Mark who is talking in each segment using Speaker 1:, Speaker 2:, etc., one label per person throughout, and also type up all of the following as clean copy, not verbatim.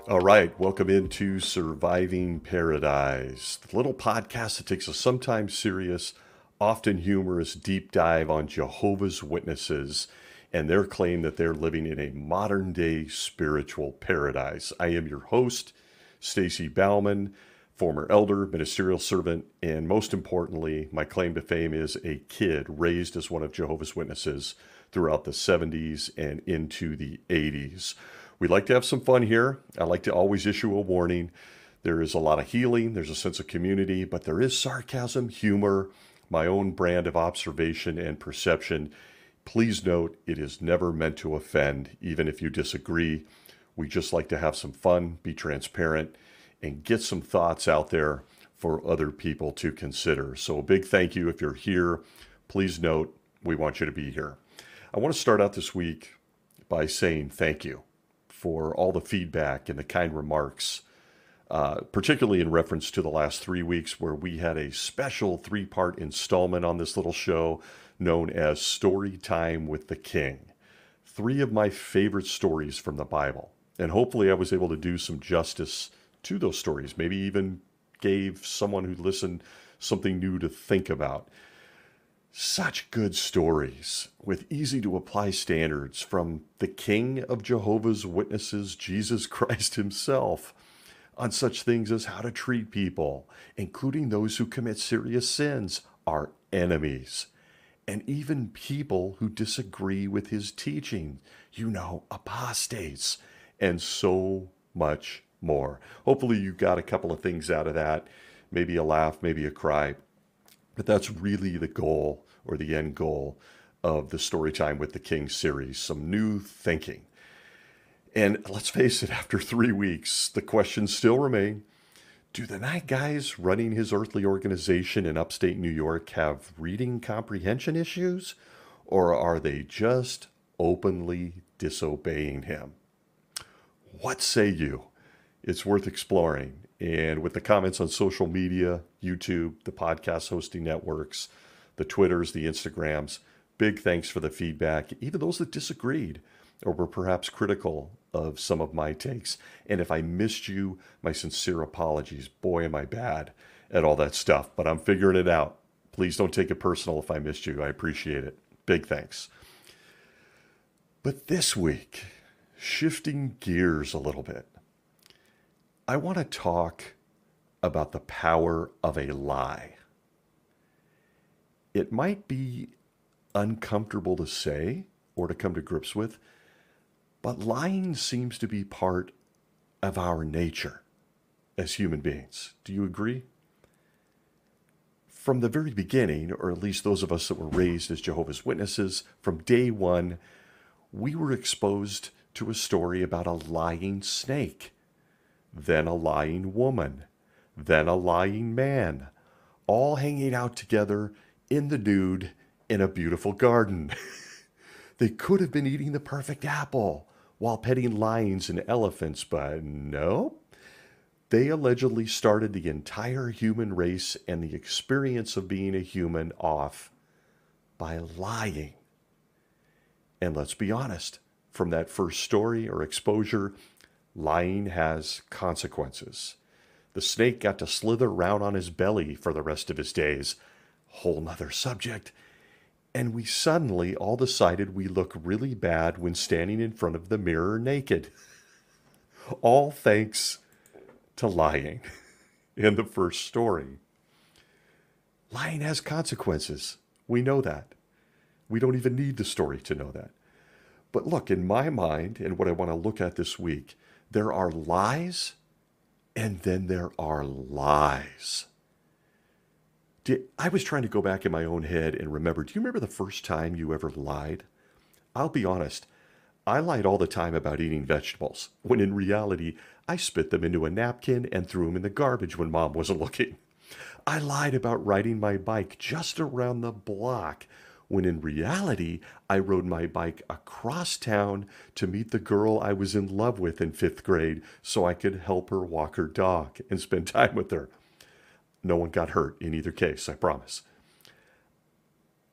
Speaker 1: All right, welcome into Surviving Paradise, the little podcast that takes a sometimes serious, often humorous deep dive on Jehovah's Witnesses and their claim that they're living in a modern day spiritual paradise. I am your host, Stacy Bauman, former elder, ministerial servant, and most importantly, my claim to fame is a kid raised as one of Jehovah's Witnesses throughout the 70s and into the 80s. We like to have some fun here. I like to always issue a warning. There is a lot of healing, there's a sense of community, but there is sarcasm, humor, my own brand of observation and perception. Please note, it is never meant to offend, even if you disagree. We just like to have some fun, be transparent, and get some thoughts out there for other people to consider. So a big thank you if you're here. Please note, we want you to be here. I want to start out this week by saying thank you for all the feedback and the kind remarks, particularly in reference to the last 3 weeks where we had a special 3-part installment on this little show known as Story Time with the King. 3 of my favorite stories from the Bible. And hopefully I was able to do some justice to those stories, maybe even gave someone who listened something new to think about. Such good stories with easy to apply standards from the King of Jehovah's Witnesses, Jesus Christ himself, on such things as how to treat people, including those who commit serious sins, our enemies, and even people who disagree with his teaching, apostates, and so much more. Hopefully you got a couple of things out of that, maybe a laugh, maybe a cry. But that's really the goal or the end goal of the Storytime with the King series, some new thinking. And let's face it, after 3 weeks, the questions still remain. Do the night guys running his earthly organization in upstate New York have reading comprehension issues? Or are they just openly disobeying him? What say you? It's worth exploring. And with the comments on social media, YouTube, the podcast hosting networks, the Twitters, the Instagrams, big thanks for the feedback, even those that disagreed or were perhaps critical of some of my takes. And if I missed you, my sincere apologies. Boy, am I bad at all that stuff, but I'm figuring it out. Please don't take it personal if I missed you. I appreciate it. Big thanks. But this week, shifting gears a little bit, I want to talk about the power of a lie. It might be uncomfortable to say or to come to grips with, but lying seems to be part of our nature as human beings. Do you agree? From the very beginning, or at least those of us that were raised as Jehovah's Witnesses, from day one, we were exposed to a story about a lying snake, then a lying woman, then a lying man, all hanging out together in the nude in a beautiful garden. They could have been eating the perfect apple while petting lions and elephants, but no. They allegedly started the entire human race and the experience of being a human off by lying. And let's be honest, from that first story or exposure, lying has consequences. The snake got to slither around on his belly for the rest of his days. Whole nother subject. And we suddenly all decided we look really bad when standing in front of the mirror naked. All thanks to lying in the first story. Lying has consequences. We know that. We don't even need the story to know that. But look, in my mind, and what I want to look at this week, there are lies and then there are lies. I was trying to go back in my own head and remember, do you remember the first time you ever lied? I'll be honest, I lied all the time about eating vegetables, when in reality, I spit them into a napkin and threw them in the garbage when Mom wasn't looking. I lied about riding my bike just around the block, when in reality, I rode my bike across town to meet the girl I was in love with in 5th grade so I could help her walk her dog and spend time with her. No one got hurt in either case, I promise.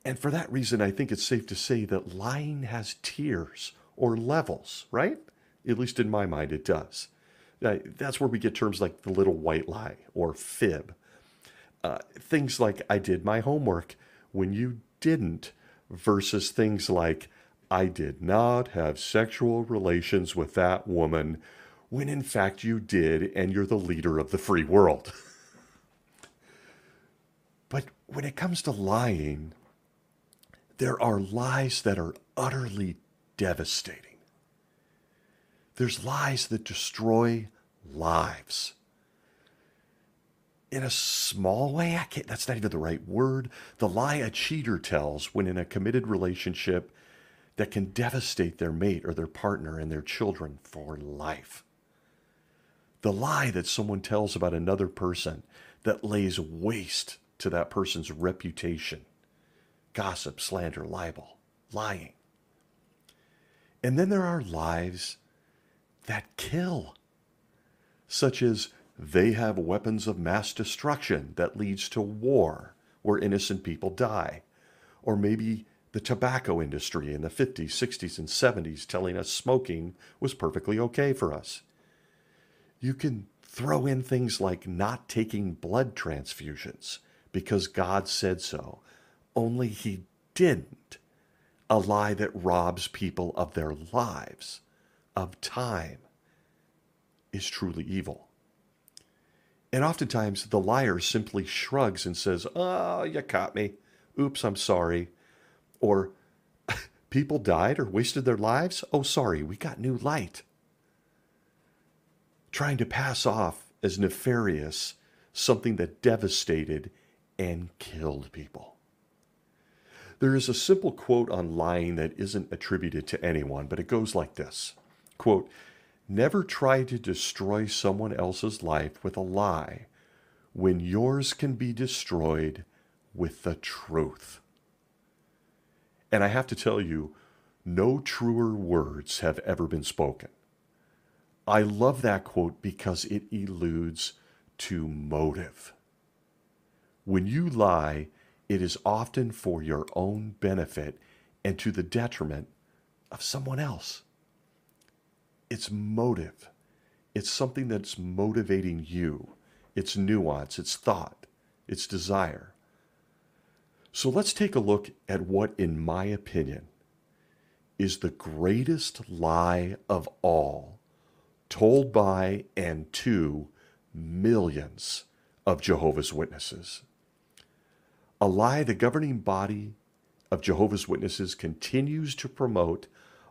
Speaker 1: And for that reason, I think it's safe to say that lying has tiers or levels, right? At least in my mind, it does. That's where we get terms like the little white lie or fib. Things like I did my homework when you didn't, versus things like I did not have sexual relations with that woman when in fact you did and you're the leader of the free world. But when it comes to lying, there are lies that are utterly devastating. There's lies that destroy lives. In a small way, that's not even the right word. The lie a cheater tells when in a committed relationship that can devastate their mate or their partner and their children for life. The lie that someone tells about another person that lays waste to that person's reputation. Gossip, slander, libel, lying. And then there are lies that kill, such as they have weapons of mass destruction that leads to war where innocent people die. Or maybe the tobacco industry in the 50s, 60s, and 70s telling us smoking was perfectly okay for us. You can throw in things like not taking blood transfusions because God said so, only he didn't. A lie that robs people of their lives, of time, is truly evil. And oftentimes the liar simply shrugs and says, "Oh, you caught me. Oops, I'm sorry." Or, "People died or wasted their lives? Oh, sorry, we got new light." Trying to pass off as nefarious something that devastated and killed people. There is a simple quote on lying that isn't attributed to anyone, but it goes like this. Quote, "Never try to destroy someone else's life with a lie when yours can be destroyed with the truth." And I have to tell you, no truer words have ever been spoken. I love that quote because it alludes to motive. When you lie, it is often for your own benefit and to the detriment of someone else. It's motive. It's something that's motivating you. It's nuance, it's thought, it's desire. So let's take a look at what, in my opinion, is the greatest lie of all, told by and to millions of Jehovah's Witnesses. A lie the governing body of Jehovah's Witnesses continues to promote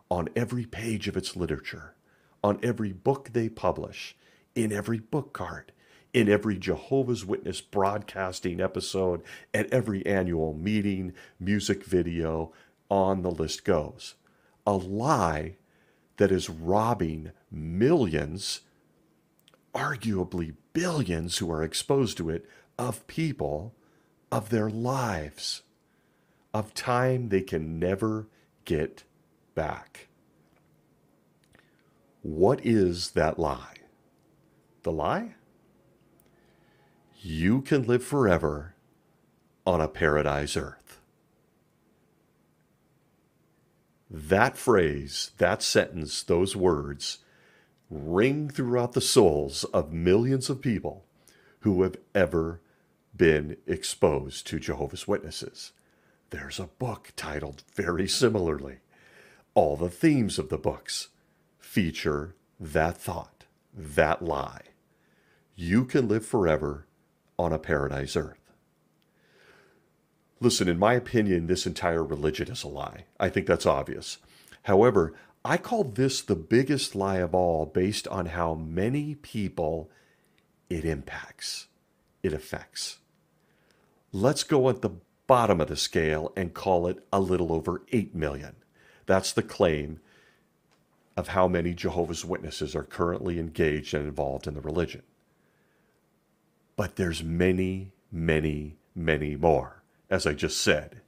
Speaker 1: on every page of its literature, on every book they publish, in every book card, in every Jehovah's Witness broadcasting episode, at every annual meeting, music video, on the list goes. A lie that is robbing millions, arguably billions who are exposed to it, of people, of their lives, of time they can never get back. What is that lie? The lie? You can live forever on a paradise earth. That phrase, that sentence, those words ring throughout the souls of millions of people who have ever been exposed to Jehovah's Witnesses. There's a book titled very similarly. All the themes of the books feature that thought, that lie. You can live forever on a paradise earth. Listen, in my opinion, this entire religion is a lie. I think that's obvious. However, I call this the biggest lie of all based on how many people it impacts, it affects. Let's go at the bottom of the scale and call it a little over 8 million. That's the claim of how many Jehovah's Witnesses are currently engaged and involved in the religion. But there's many, many, many more. As I just said,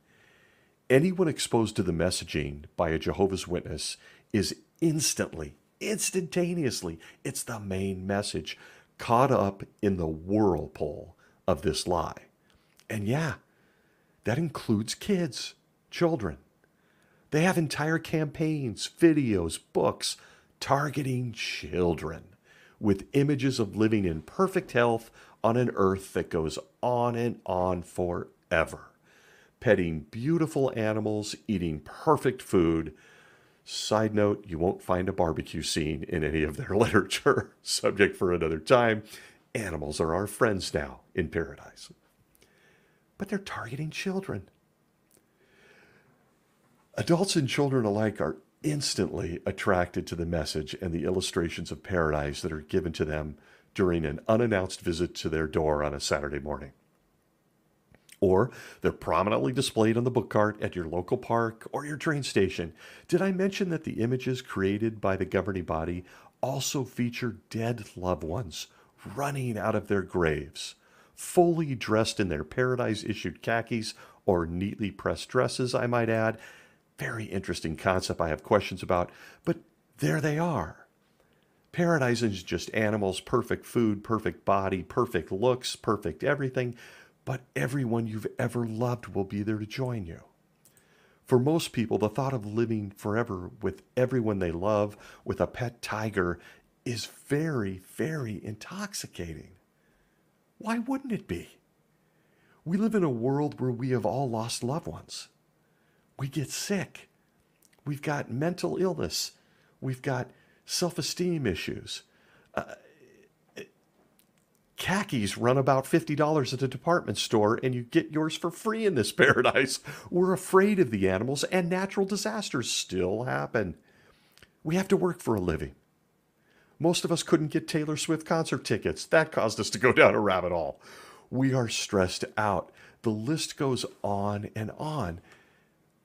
Speaker 1: anyone exposed to the messaging by a Jehovah's Witness is instantaneously, it's the main message, caught up in the whirlpool of this lie. And yeah, that includes kids, children. They have entire campaigns, videos, books targeting children with images of living in perfect health on an earth that goes on and on forever, petting beautiful animals, eating perfect food. Side note, you won't find a barbecue scene in any of their literature. Subject for another time. Animals are our friends now in paradise. But they're targeting children. Adults and children alike are instantly attracted to the message and the illustrations of paradise that are given to them during an unannounced visit to their door on a Saturday morning. Or they're prominently displayed on the book cart at your local park or your train station. Did I mention that the images created by the governing body also feature dead loved ones running out of their graves, fully dressed in their paradise-issued khakis or neatly pressed dresses, I might add? Very interesting concept I have questions about, but there they are. Paradise isn't just animals, perfect food, perfect body, perfect looks, perfect everything, but everyone you've ever loved will be there to join you. For most people, the thought of living forever with everyone they love, with a pet tiger, is very, very intoxicating. Why wouldn't it be? We live in a world where we have all lost loved ones. We get sick. We've got mental illness. We've got self-esteem issues. Khakis run about $50 at a department store, and you get yours for free in this paradise. We're afraid of the animals, and natural disasters still happen. We have to work for a living. Most of us couldn't get Taylor Swift concert tickets. That caused us to go down a rabbit hole. We are stressed out. The list goes on and on.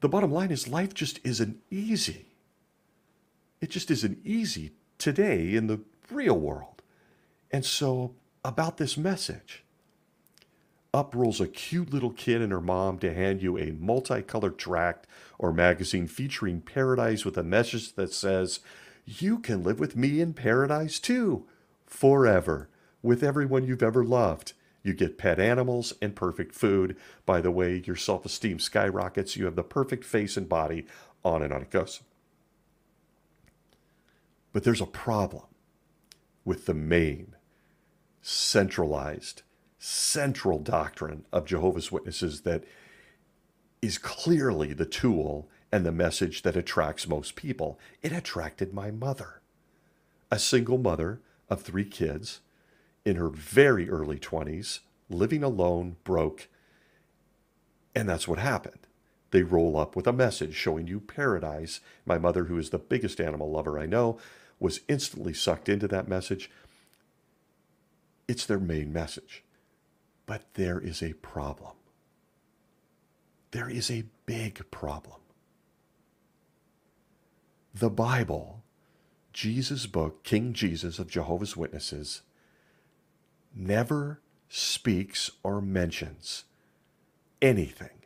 Speaker 1: The bottom line is life just isn't easy. It just isn't easy today in the real world. And so, about this message, up rolls a cute little kid and her mom to hand you a multicolored tract or magazine featuring paradise with a message that says, "You can live with me in paradise too, forever, with everyone you've ever loved. You get pet animals and perfect food. By the way, your self-esteem skyrockets. You have the perfect face and body," on and on it goes. But there's a problem with the main, centralized, central doctrine of Jehovah's Witnesses that is clearly the tool and the message that attracts most people. It attracted my mother, a single mother of 3 kids, in her very early 20s, living alone, broke, and that's what happened. They roll up with a message showing you paradise. My mother, who is the biggest animal lover I know, was instantly sucked into that message. It's their main message. But there is a problem. There is a big problem. The Bible, Jesus' book, King Jesus of Jehovah's Witnesses, never speaks or mentions anything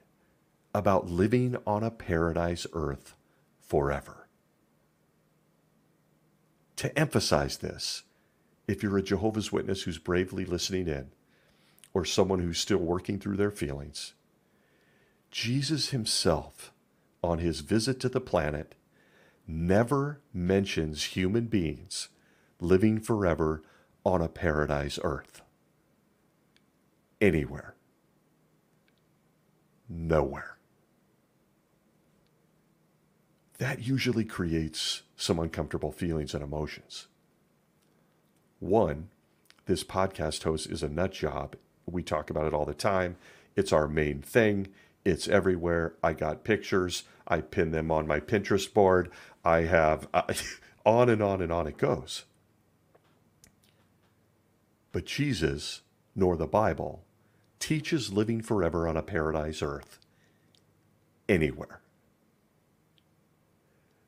Speaker 1: about living on a paradise earth forever. To emphasize this, if you're a Jehovah's Witness who's bravely listening in, or someone who's still working through their feelings, Jesus himself, on his visit to the planet, never mentions human beings living forever on a paradise earth. Anywhere. Nowhere. That usually creates some uncomfortable feelings and emotions. One, this podcast host is a nut job. We talk about it all the time. It's our main thing. It's everywhere. I got pictures. I pin them on my Pinterest board. I have on and on and on it goes. But Jesus, nor the Bible, teaches living forever on a paradise earth anywhere.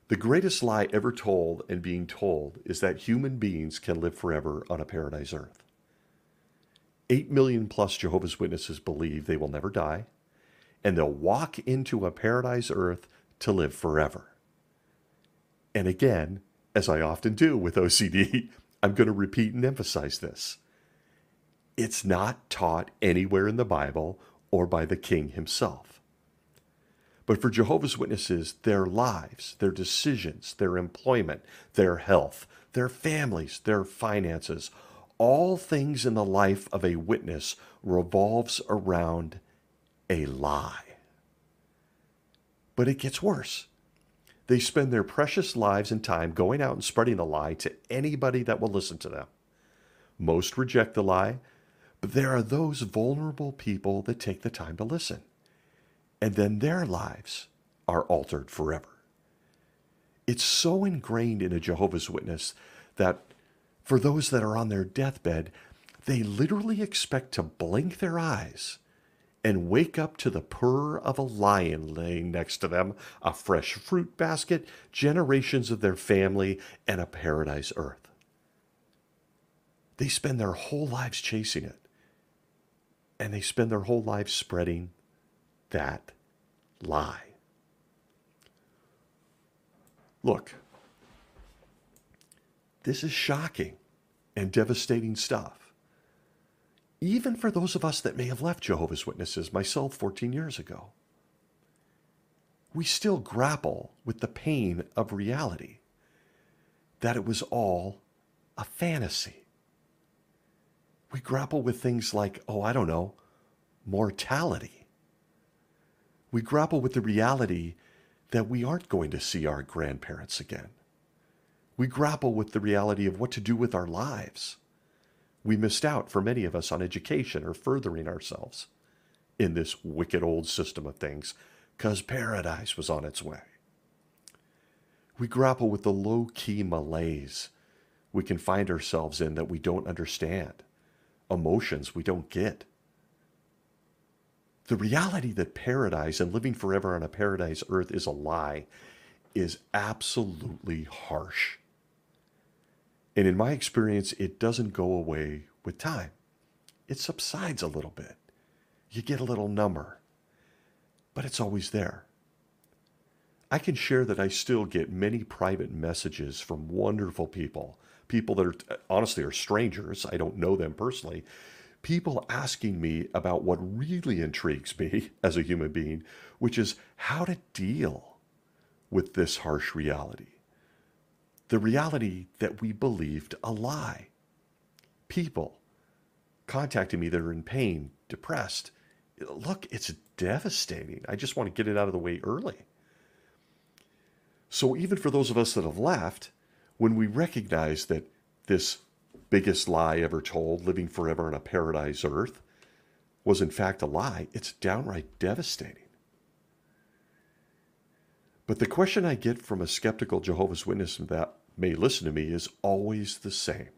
Speaker 1: The greatest lie ever told and being told is that human beings can live forever on a paradise earth. 8 million plus Jehovah's Witnesses believe they will never die, and they'll walk into a paradise earth to live forever. And again, as I often do with OCD, I'm going to repeat and emphasize this. It's not taught anywhere in the Bible or by the King himself. But for Jehovah's Witnesses, their lives, their decisions, their employment, their health, their families, their finances. All things in the life of a witness revolves around a lie. But it gets worse. They spend their precious lives and time going out and spreading the lie to anybody that will listen to them. Most reject the lie, but there are those vulnerable people that take the time to listen. And then their lives are altered forever. It's so ingrained in a Jehovah's Witness that for those that are on their deathbed, they literally expect to blink their eyes and wake up to the purr of a lion laying next to them, a fresh fruit basket, generations of their family, and a paradise earth. They spend their whole lives chasing it, and they spend their whole lives spreading that lie. Look, this is shocking and devastating stuff. Even for those of us that may have left Jehovah's Witnesses, myself 14 years ago, we still grapple with the pain of reality, that it was all a fantasy. We grapple with things like, mortality. We grapple with the reality that we aren't going to see our grandparents again. We grapple with the reality of what to do with our lives. We missed out, for many of us, on education or furthering ourselves in this wicked old system of things because paradise was on its way. We grapple with the low-key malaise we can find ourselves in that we don't understand, emotions we don't get. The reality that paradise and living forever on a paradise earth is a lie is absolutely harsh. And in my experience, it doesn't go away with time. It subsides a little bit. You get a little number, but it's always there. I can share that I still get many private messages from wonderful people that are honestly are strangers. I don't know them personally. People asking me about what really intrigues me as a human being, which is how to deal with this harsh reality. The reality that we believed a lie. People contacting me that are in pain, depressed. Look, it's devastating. I just want to get it out of the way early. So even for those of us that have left, when we recognize that this biggest lie ever told, living forever on a paradise earth, was in fact a lie, it's downright devastating. But the question I get from a skeptical Jehovah's Witness that may listen to me is always the same,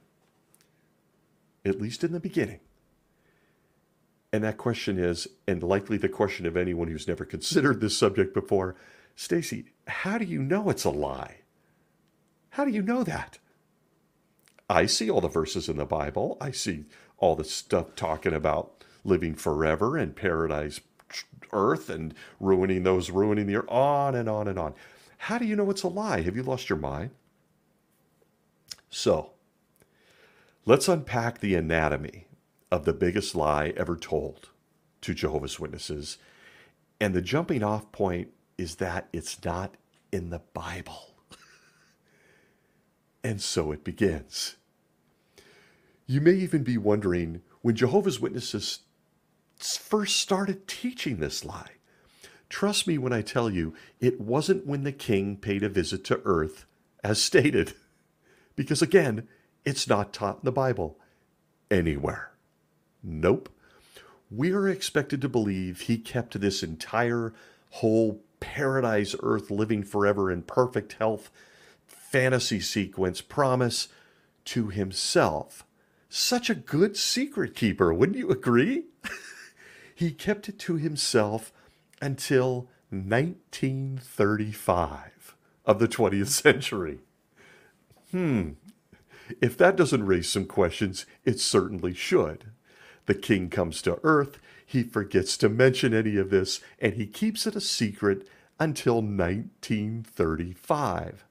Speaker 1: at least in the beginning. And that question is, and likely the question of anyone who's never considered this subject before, Stacy, how do you know it's a lie? How do you know that? I see all the verses in the Bible. I see all the stuff talking about living forever and paradise earth and ruining the earth, on and on and on. How do you know it's a lie? Have you lost your mind? So, let's unpack the anatomy of the biggest lie ever told to Jehovah's Witnesses. And the jumping off point is that it's not in the Bible. And so it begins. You may even be wondering, when Jehovah's Witnesses first started teaching this lie, trust me when I tell you, it wasn't when the king paid a visit to earth, as stated. Because again, it's not taught in the Bible anywhere. Nope. We're expected to believe he kept this entire whole paradise earth living forever in perfect health fantasy sequence promise to himself. Such a good secret keeper, wouldn't you agree? He kept it to himself until 1935 of the 20th century. If that doesn't raise some questions, it certainly should. The king comes to earth, he forgets to mention any of this, and he keeps it a secret until 1935.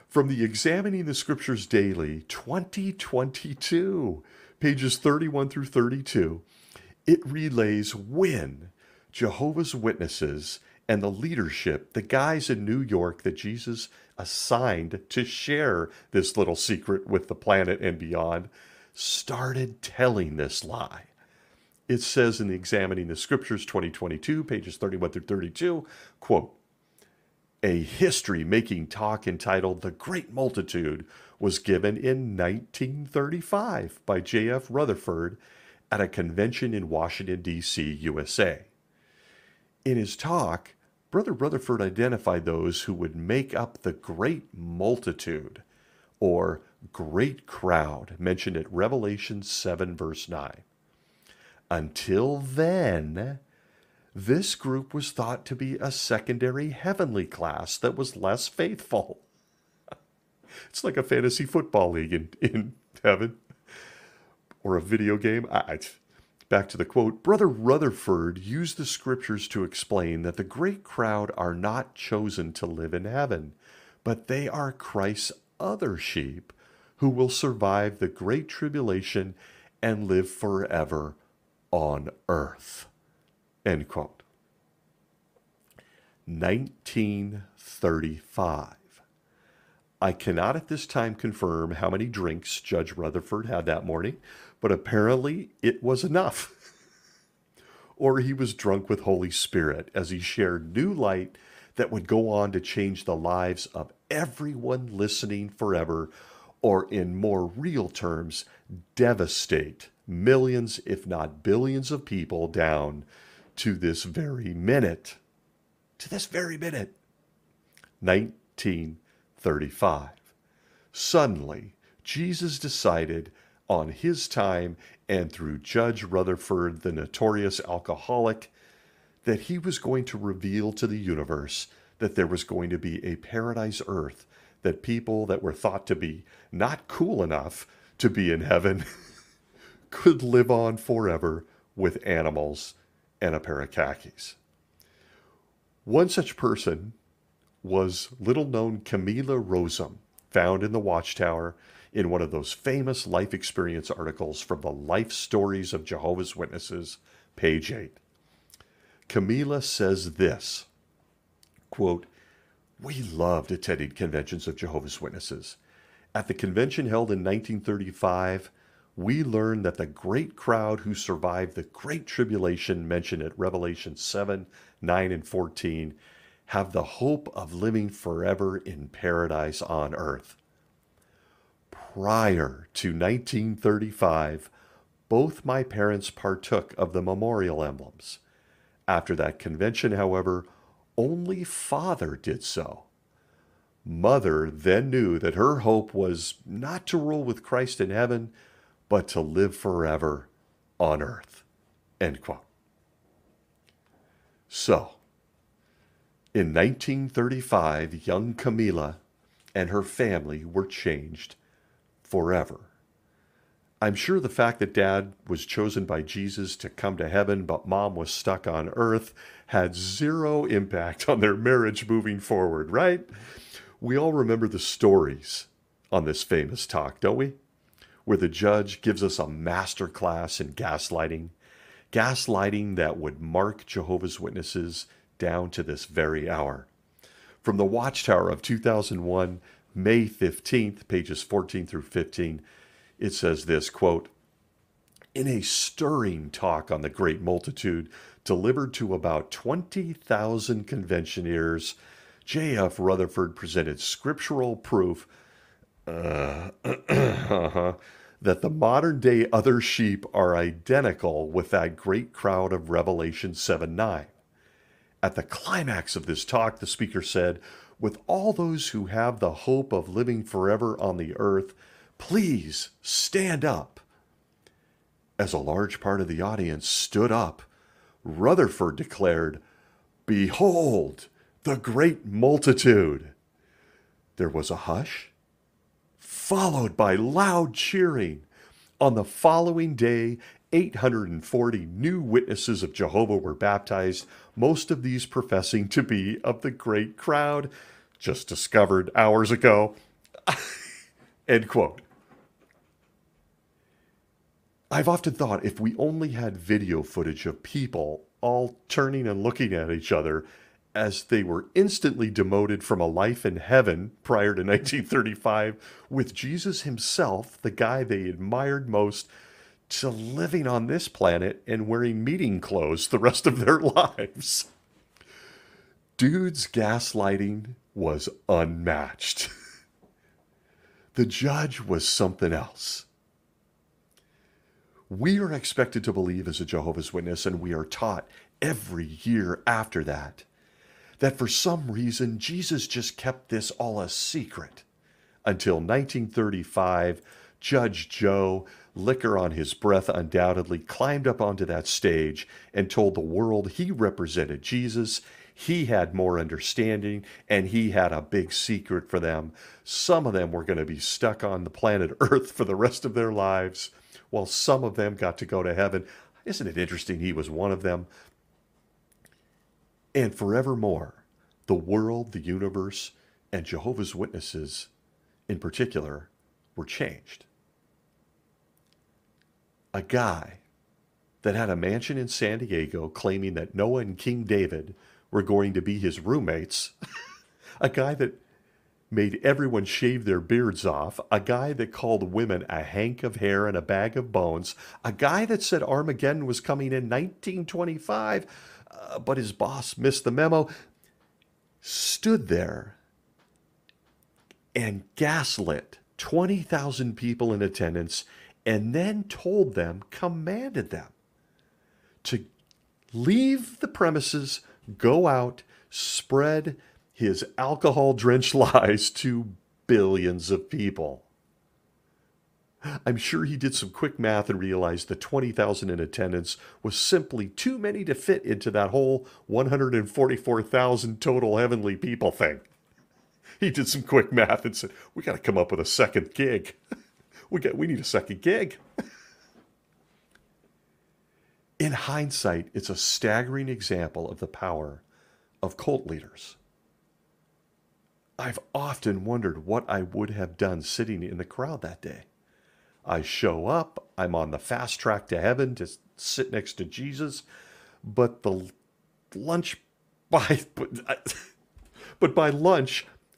Speaker 1: From the Examining the Scriptures Daily, 2022, pages 31 through 32, it relays when Jehovah's Witnesses and the leadership, the guys in New York that Jesus assigned to share this little secret with the planet and beyond, started telling this lie. It says in the Examining the Scriptures 2022, pages 31 through 32, quote, a history-making talk entitled The Great Multitude was given in 1935 by J.F. Rutherford at a convention in Washington, D.C., USA. In his talk, Brother Rutherford identified those who would make up the great multitude, or great crowd, mentioned at Revelation 7, verse 9. Until then, this group was thought to be a secondary heavenly class that was less faithful. It's like a fantasy football league in heaven, or a video game. Back to the quote, Brother Rutherford used the scriptures to explain that the great crowd are not chosen to live in heaven, but they are Christ's other sheep who will survive the great tribulation and live forever on earth. End quote. 1935. I cannot at this time confirm how many drinks Judge Rutherford had that morning, but apparently it was enough. Or he was drunk with Holy Spirit as he shared new light that would go on to change the lives of everyone listening forever, or in more real terms, devastate millions, if not billions of people down to this very minute. To this very minute. 1935. Suddenly, Jesus decided on his time and through Judge Rutherford, the notorious alcoholic, that he was going to reveal to the universe that there was going to be a paradise earth, that people that were thought to be not cool enough to be in heaven could live on forever with animals and a pair of khakis. One such person was little-known Camilla Rosum, found in the Watchtower in one of those famous life experience articles from the Life Stories of Jehovah's Witnesses, page 8. Camilla says this, quote, we loved attending conventions of Jehovah's Witnesses. At the convention held in 1935, we learned that the great crowd who survived the Great Tribulation mentioned at Revelation 7, 9, and 14 have the hope of living forever in paradise on earth. Prior to 1935, both my parents partook of the memorial emblems. After that convention, however, only Father did so. Mother then knew that her hope was not to rule with Christ in heaven, but to live forever on earth. End quote. So, in 1935, young Camilla and her family were changed forever. I'm sure the fact that Dad was chosen by Jesus to come to heaven, but Mom was stuck on earth, had zero impact on their marriage moving forward, right? We all remember the stories on this famous talk, don't we? Where the judge gives us a master class in gaslighting that would mark Jehovah's Witnesses down to this very hour. From the Watchtower of 2001, May 15th, pages 14 through 15, it says this, quote, in a stirring talk on the great multitude delivered to about 20,000 conventioneers, J.F. Rutherford presented scriptural proof that the modern-day other sheep are identical with that great crowd of Revelation 7:9. At the climax of this talk, the speaker said, with all those who have the hope of living forever on the earth, please stand up. As a large part of the audience stood up, Rutherford declared, behold, the great multitude. There was a hush, followed by loud cheering. On the following day, 840 new witnesses of Jehovah were baptized, most of these professing to be of the great crowd just discovered hours ago. End quote. I've often thought if we only had video footage of people all turning and looking at each other as they were instantly demoted from a life in heaven prior to 1935 with Jesus himself, the guy they admired most, to living on this planet and wearing meeting clothes the rest of their lives. Dude's gaslighting was unmatched. The judge was something else. We are expected to believe as a Jehovah's Witness, and we are taught every year after that, that for some reason Jesus just kept this all a secret until 1935. Judge Joe, liquor on his breath undoubtedly, climbed up onto that stage and told the world he represented Jesus. He had more understanding, and he had a big secret for them. Some of them were going to be stuck on the planet Earth for the rest of their lives, while some of them got to go to heaven. Isn't it interesting? He was one of them. And forevermore, the world, the universe, and Jehovah's Witnesses in particular were changed. A guy that had a mansion in San Diego claiming that Noah and King David were going to be his roommates, a guy that made everyone shave their beards off, a guy that called women a hank of hair and a bag of bones, a guy that said Armageddon was coming in 1925, but his boss missed the memo, stood there and gaslit 20,000 people in attendance, and then told them, commanded them to leave the premises, go out, spread his alcohol-drenched lies to billions of people. I'm sure he did some quick math and realized that 20,000 in attendance was simply too many to fit into that whole 144,000 total heavenly people thing. He did some quick math and said, we got to come up with a second gig. We need a second gig. In hindsight, it's a staggering example of the power of cult leaders. I've often wondered what I would have done sitting in the crowd that day. I show up, I'm on the fast track to heaven to sit next to Jesus, but by lunch,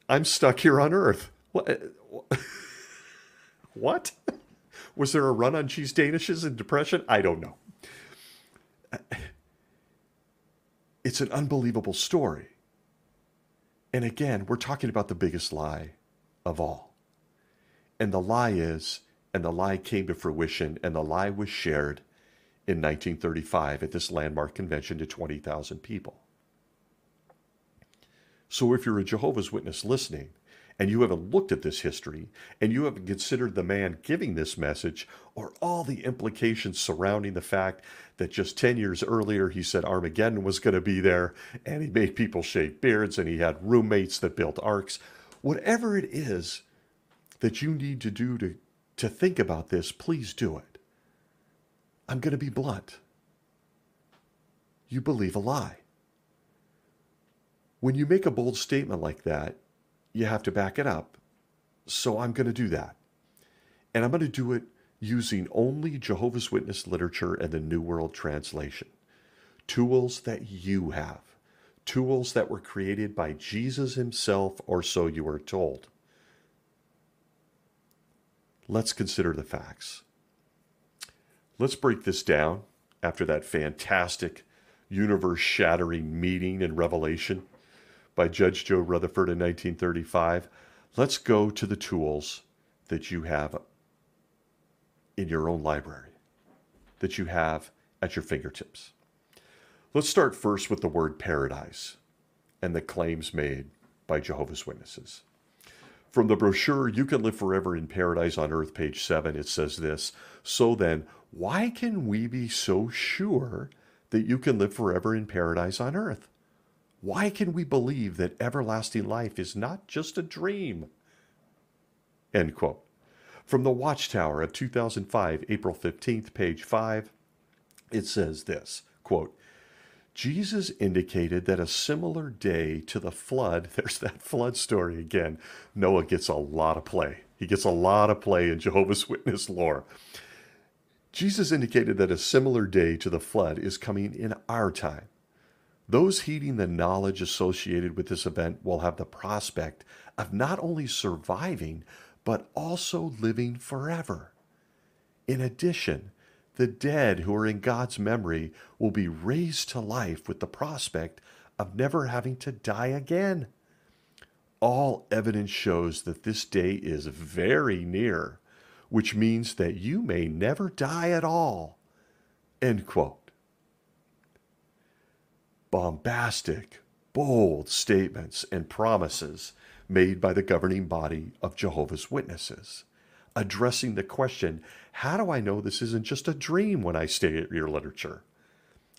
Speaker 1: I'm stuck here on earth. What? Was there a run on cheese danishes and depression? I don't know. It's an unbelievable story. And again, we're talking about the biggest lie of all. And the lie is, and the lie came to fruition, and the lie was shared in 1935 at this landmark convention to 20,000 people. So if you're a Jehovah's Witness listening, and you haven't looked at this history, and you haven't considered the man giving this message, or all the implications surrounding the fact that just 10 years earlier he said Armageddon was going to be there, and he made people shave beards, and he had roommates that built arks, whatever it is that you need to do to think about this, please do it. I'm going to be blunt. You believe a lie. When you make a bold statement like that, you have to back it up. So I'm going to do that. And I'm going to do it using only Jehovah's Witness literature and the New World Translation. Tools that you have. Tools that were created by Jesus himself, or so you are told. Let's consider the facts. Let's break this down after that fantastic, universe-shattering meeting in Revelation by Judge Joe Rutherford in 1935. Let's go to the tools that you have in your own library, that you have at your fingertips. Let's start first with the word paradise and the claims made by Jehovah's Witnesses. From the brochure, You Can Live Forever in Paradise on Earth, page 7, it says this: so then, why can we be so sure that you can live forever in paradise on earth? Why can we believe that everlasting life is not just a dream? End quote. From the Watchtower of 2005, April 15th, page 5, it says this, quote, Jesus indicated that a similar day to the flood, there's that flood story again. Noah gets a lot of play. He gets a lot of play in Jehovah's Witness lore. Jesus indicated that a similar day to the flood is coming in our time. Those heeding the knowledge associated with this event will have the prospect of not only surviving, but also living forever. In addition, the dead who are in God's memory will be raised to life with the prospect of never having to die again. All evidence shows that this day is very near, which means that you may never die at all. End quote. Bombastic, bold statements and promises made by the governing body of Jehovah's Witnesses, addressing the question, how do I know this isn't just a dream when I stay at your literature?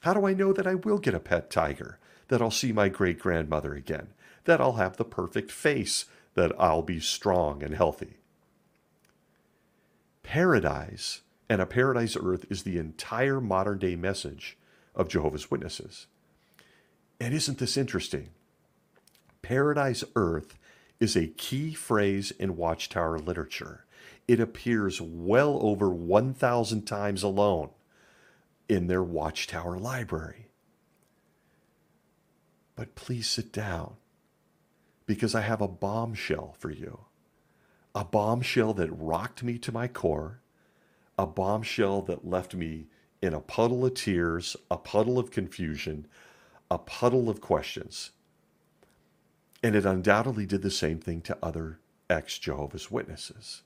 Speaker 1: How do I know that I will get a pet tiger, that I'll see my great-grandmother again, that I'll have the perfect face, that I'll be strong and healthy? Paradise and a paradise earth is the entire modern-day message of Jehovah's Witnesses. And isn't this interesting? Paradise earth is a key phrase in Watchtower literature. It appears well over 1,000 times alone in their Watchtower library. But please sit down, because I have a bombshell for you. A bombshell that rocked me to my core, a bombshell that left me in a puddle of tears, a puddle of confusion, a puddle of questions. And it undoubtedly did the same thing to other ex-Jehovah's Witnesses.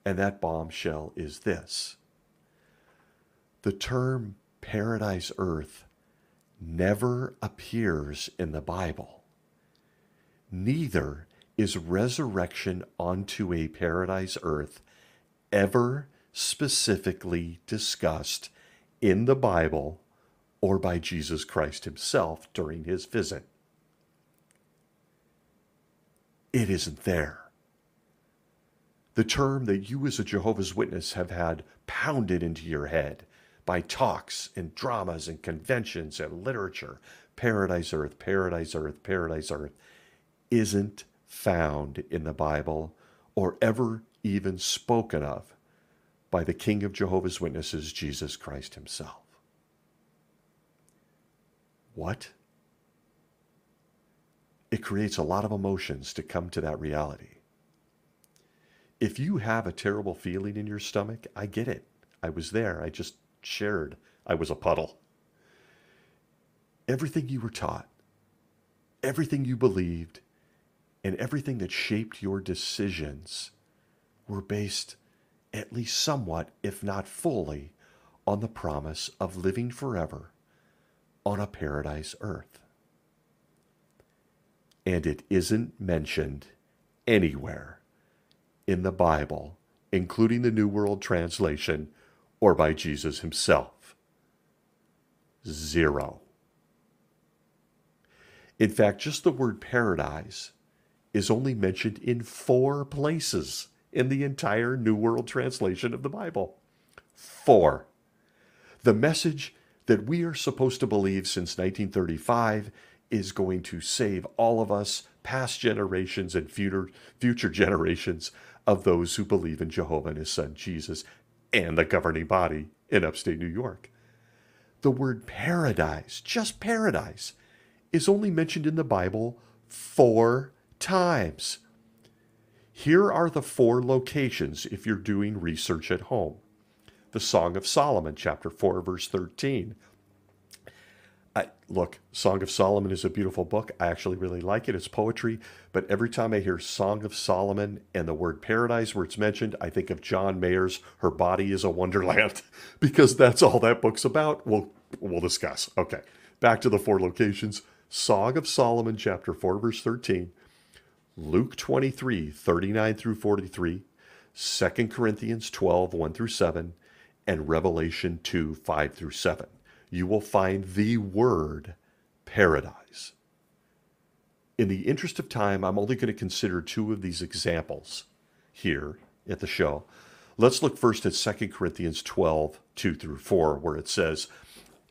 Speaker 1: And that bombshell is this: the term paradise earth never appears in the Bible. Neither is resurrection onto a paradise earth ever specifically discussed in the Bible or by Jesus Christ himself during his visit. It isn't there. The term that you as a Jehovah's Witness have had pounded into your head by talks and dramas and conventions and literature, paradise earth, paradise earth, paradise earth, isn't found in the Bible or ever even spoken of by the King of Jehovah's Witnesses, Jesus Christ himself. What? It creates a lot of emotions to come to that reality. If you have a terrible feeling in your stomach, I get it. I was there. I just shared. I was a puddle. Everything you were taught, everything you believed, and everything that shaped your decisions were based at least somewhat, if not fully, on the promise of living forever on a paradise earth. And it isn't mentioned anywhere in the Bible, including the New World Translation or by Jesus himself. Zero. In fact, just the word paradise is only mentioned in 4 places in the entire New World Translation of the Bible. 4. The message that we are supposed to believe since 1935 is going to save all of us, past generations and future generations of those who believe in Jehovah and his son Jesus and the governing body in upstate New York. The word paradise, just paradise, is only mentioned in the Bible 4 times. Here are the 4 locations if you're doing research at home. The Song of Solomon, chapter 4, verse 13. Look, Song of Solomon is a beautiful book. I actually really like it. It's poetry. But every time I hear Song of Solomon and the word paradise where it's mentioned, I think of John Mayer's Her Body is a Wonderland, because that's all that book's about. We'll discuss. Okay, back to the 4 locations. Song of Solomon, chapter 4, verse 13. Luke 23, 39 through 43. 2 Corinthians 12, 1 through 7. And Revelation 2, 5 through 7. You will find the word paradise. In the interest of time, I'm only going to consider 2 of these examples here at the show. Let's look first at 2 Corinthians 12, 2 through 4, where it says,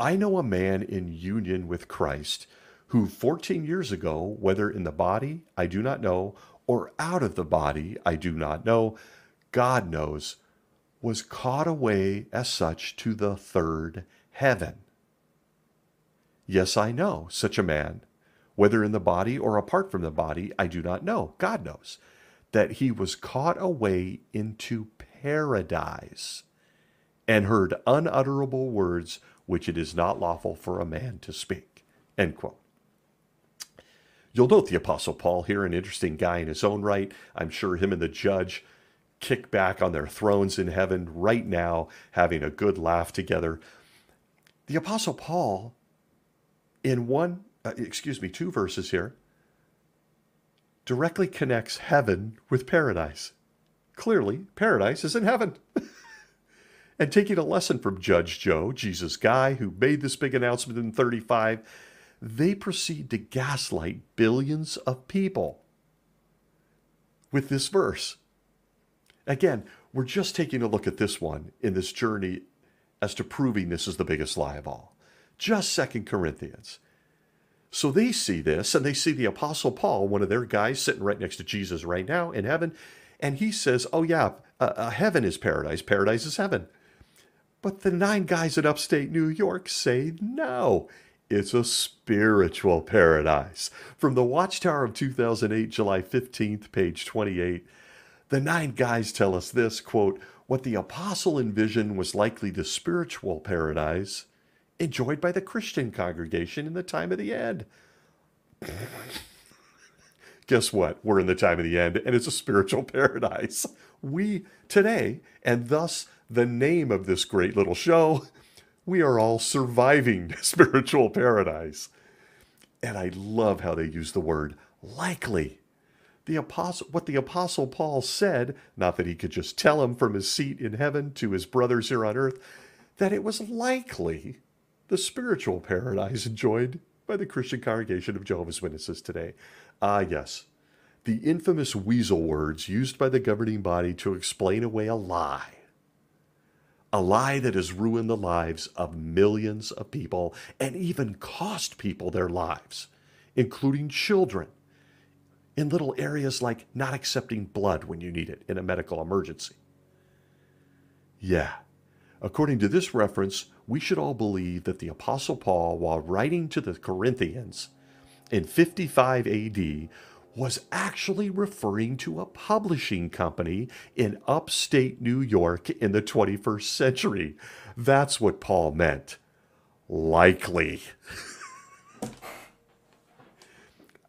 Speaker 1: I know a man in union with Christ who 14 years ago, whether in the body, I do not know, or out of the body, I do not know, God knows, was caught away as such to the 3rd heaven. Yes, I know such a man, whether in the body or apart from the body, I do not know. God knows that he was caught away into paradise and heard unutterable words which it is not lawful for a man to speak. End quote. You'll note the Apostle Paul here, an interesting guy in his own right. I'm sure him and the judge kick back on their thrones in heaven right now, having a good laugh together. The Apostle Paul, in two verses here, directly connects heaven with paradise. Clearly, paradise is in heaven. And taking a lesson from Judge Joe, Jesus' guy who made this big announcement in 35, they proceed to gaslight billions of people with this verse. Again, we're just taking a look at this one in this journey as to proving this is the biggest lie of all. Just 2 Corinthians. So they see this, and they see the Apostle Paul, one of their guys, sitting right next to Jesus right now in heaven, and he says, oh yeah, heaven is paradise. Paradise is heaven. But the 9 guys in upstate New York say no. It's a spiritual paradise. From the Watchtower of 2008, July 15th, page 28, the 9 guys tell us this, quote, what the apostle envisioned was likely the spiritual paradise enjoyed by the Christian congregation in the time of the end. Guess what? We're in the time of the end, and it's a spiritual paradise. We, today, and thus the name of this great little show, we are all surviving spiritual paradise. And I love how they use the word likely. What the Apostle Paul said, not that he could just tell him from his seat in heaven to his brothers here on earth, that it was likely the spiritual paradise enjoyed by the Christian congregation of Jehovah's Witnesses today. Yes, the infamous weasel words used by the governing body to explain away a lie. A lie that has ruined the lives of millions of people and even cost people their lives, including children, in little areas like not accepting blood when you need it in a medical emergency. Yeah, according to this reference, we should all believe that the Apostle Paul, while writing to the Corinthians in 55 AD, was actually referring to a publishing company in upstate New York in the 21st century. That's what Paul meant. Likely.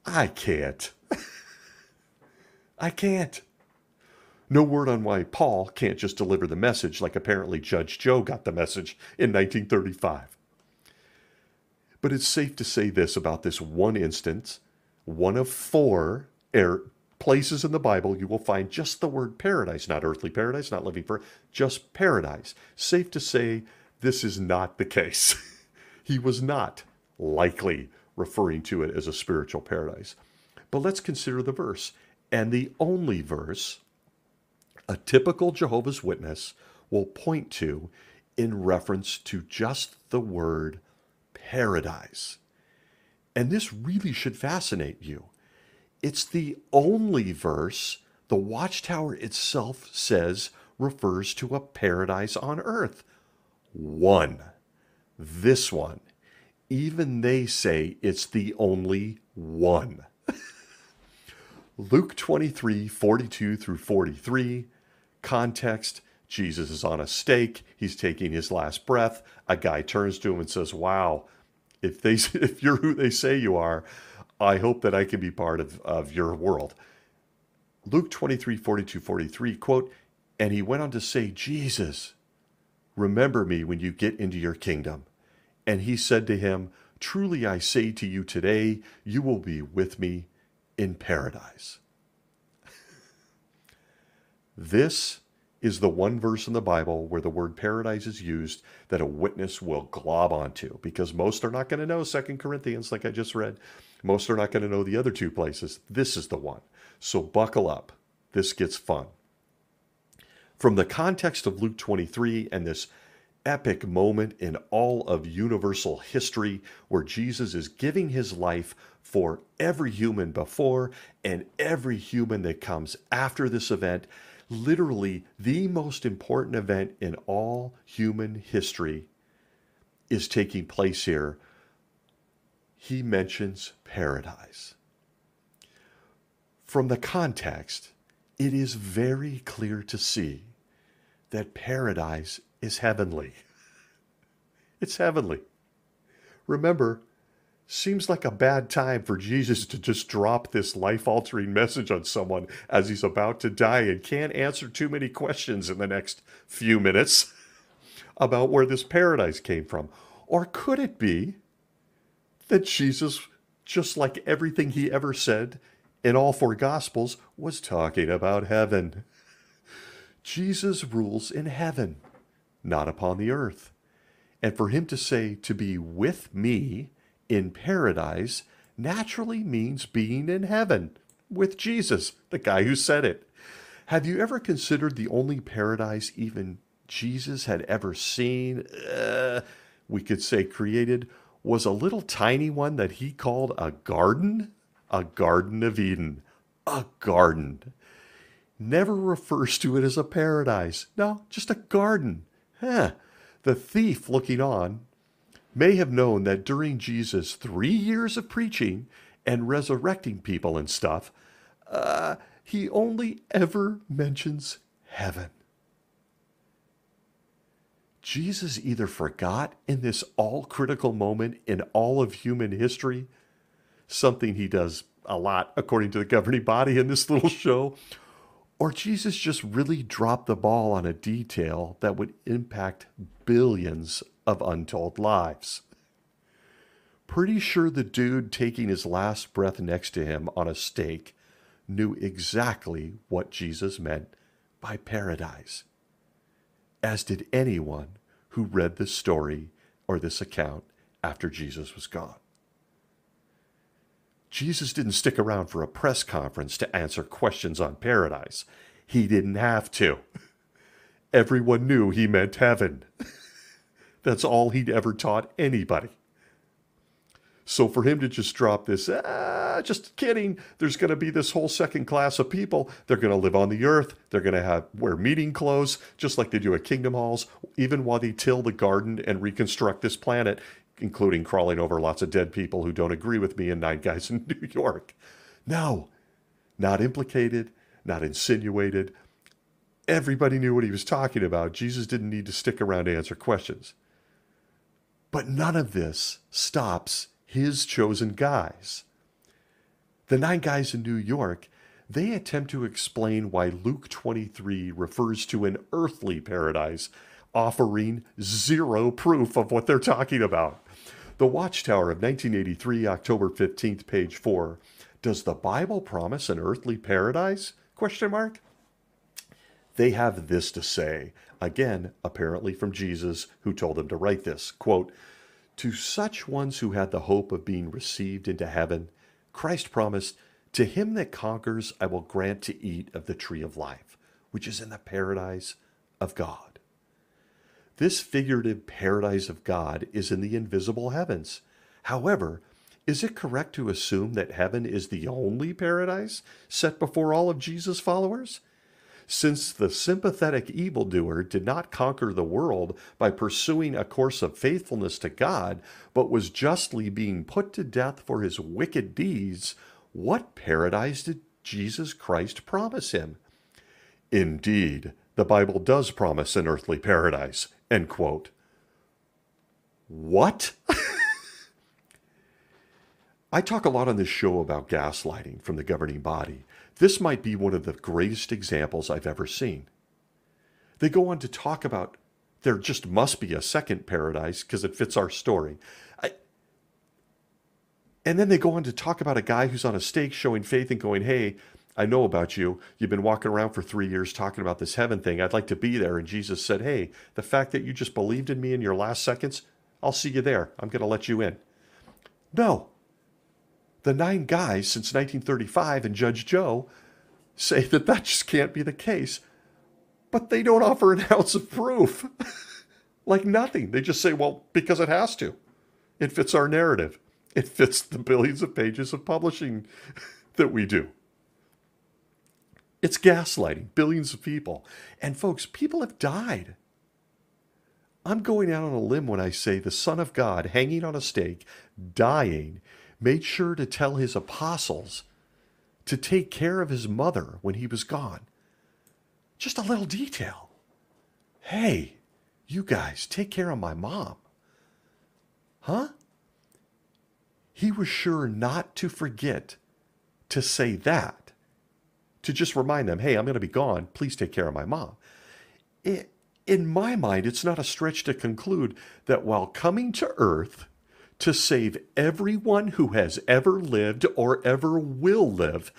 Speaker 1: I can't. I can't. No word on why Paul can't just deliver the message like apparently Judge Joe got the message in 1935. But it's safe to say this about this one instance. One of 4 places in the Bible you will find just the word paradise, not earthly paradise, not living for, just paradise. Safe to say this is not the case. He was not likely referring to it as a spiritual paradise. But let's consider the verse. And the only verse a typical Jehovah's Witness will point to in reference to just the word paradise. And this really should fascinate you. It's the only verse the Watchtower itself says refers to a paradise on earth. One. This one. Even they say it's the only one. Luke 23:42 through 43. Context, Jesus is on a stake. He's taking his last breath. A guy turns to him and says, wow, if you're who they say you are, I hope that I can be part of your world. Luke 23:42, 43, quote, and he went on to say, Jesus, remember me when you get into your kingdom. And he said to him, truly I say to you today, you will be with me in paradise. This is the one verse in the Bible where the word paradise is used that a witness will glob onto, because most are not going to know 2 Corinthians like I just read. Most are not going to know the other 2 places. This is the one. So buckle up. This gets fun. From the context of Luke 23 and this epic moment in all of universal history where Jesus is giving his life for every human before and every human that comes after this event, literally the most important event in all human history is taking place here he mentions paradise. From the context, it is very clear to see that paradise is heavenly. It's heavenly. Remember, seems like a bad time for Jesus to just drop this life-altering message on someone as he's about to die and can't answer too many questions in the next few minutes about where this paradise came from. Or could it be that Jesus, just like everything he ever said in all four Gospels, was talking about heaven? Jesus rules in heaven, not upon the earth. And for him to say to be with me in paradise naturally means being in heaven with Jesus, the guy who said it. Have you ever considered the only paradise even Jesus had ever seen, we could say created, was a little tiny one that he called a garden? A Garden of Eden. A garden. Never refers to it as a paradise. No, just a garden. The thief looking on may have known that during Jesus' 3 years of preaching and resurrecting people and stuff, he only ever mentions heaven. Jesus either forgot in this all-critical moment in all of human history, something he does a lot according to the governing body in this little show, or Jesus just really dropped the ball on a detail that would impact billions of untold lives. Pretty sure the dude taking his last breath next to him on a stake knew exactly what Jesus meant by paradise, as did anyone who read this story or this account after Jesus was gone. Jesus didn't stick around for a press conference to answer questions on paradise. He didn't have to. Everyone knew he meant heaven. That's all he'd ever taught anybody. So for him to just drop this, just kidding, there's going to be this whole second class of people. They're going to live on the earth. They're going to wear meeting clothes, just like they do at Kingdom Halls, even while they till the garden and reconstruct this planet, including crawling over lots of dead people who don't agree with me and 9 guys in New York. No, not implicated, not insinuated. Everybody knew what he was talking about. Jesus didn't need to stick around to answer questions. But none of this stops his chosen guys. The 9 guys in New York, they attempt to explain why Luke 23 refers to an earthly paradise, offering zero proof of what they're talking about. The Watchtower of 1983, October 15th, page 4. Does the Bible promise an earthly paradise? Question mark. They have this to say, again, apparently from Jesus, who told them to write this, quote, "To such ones who had the hope of being received into heaven, Christ promised, 'To him that conquers, I will grant to eat of the tree of life, which is in the paradise of God.'" This figurative paradise of God is in the invisible heavens. However, is it correct to assume that heaven is the only paradise set before all of Jesus' followers? Since the sympathetic evildoer did not conquer the world by pursuing a course of faithfulness to God, but was justly being put to death for his wicked deeds, what paradise did Jesus Christ promise him? Indeed, the Bible does promise an earthly paradise. End quote. What? I talk a lot on this show about gaslighting from the governing body. This might be one of the greatest examples I've ever seen. They go on to talk about there just must be a second paradise because it fits our story. And then they go on to talk about a guy who's on a stake showing faith and going, "Hey, I know about you. You've been walking around for 3 years talking about this heaven thing. I'd like to be there." And Jesus said, "Hey, the fact that you just believed in me in your last seconds, I'll see you there. I'm going to let you in." No. The 9 guys since 1935 and Judge Joe say that just can't be the case. But they don't offer an ounce of proof. Like nothing. They just say, well, because it has to. It fits our narrative. It fits the billions of pages of publishing that we do. It's gaslighting billions of people. And folks, people have died. I'm going out on a limb when I say the Son of God, hanging on a stake, dying, made sure to tell his apostles to take care of his mother when he was gone. Just a little detail. Hey, you guys, take care of my mom. Huh? He was sure not to forget to say that, to just remind them, hey, I'm going to be gone. Please take care of my mom. In my mind, it's not a stretch to conclude that while coming to earth to save everyone who has ever lived or ever will live,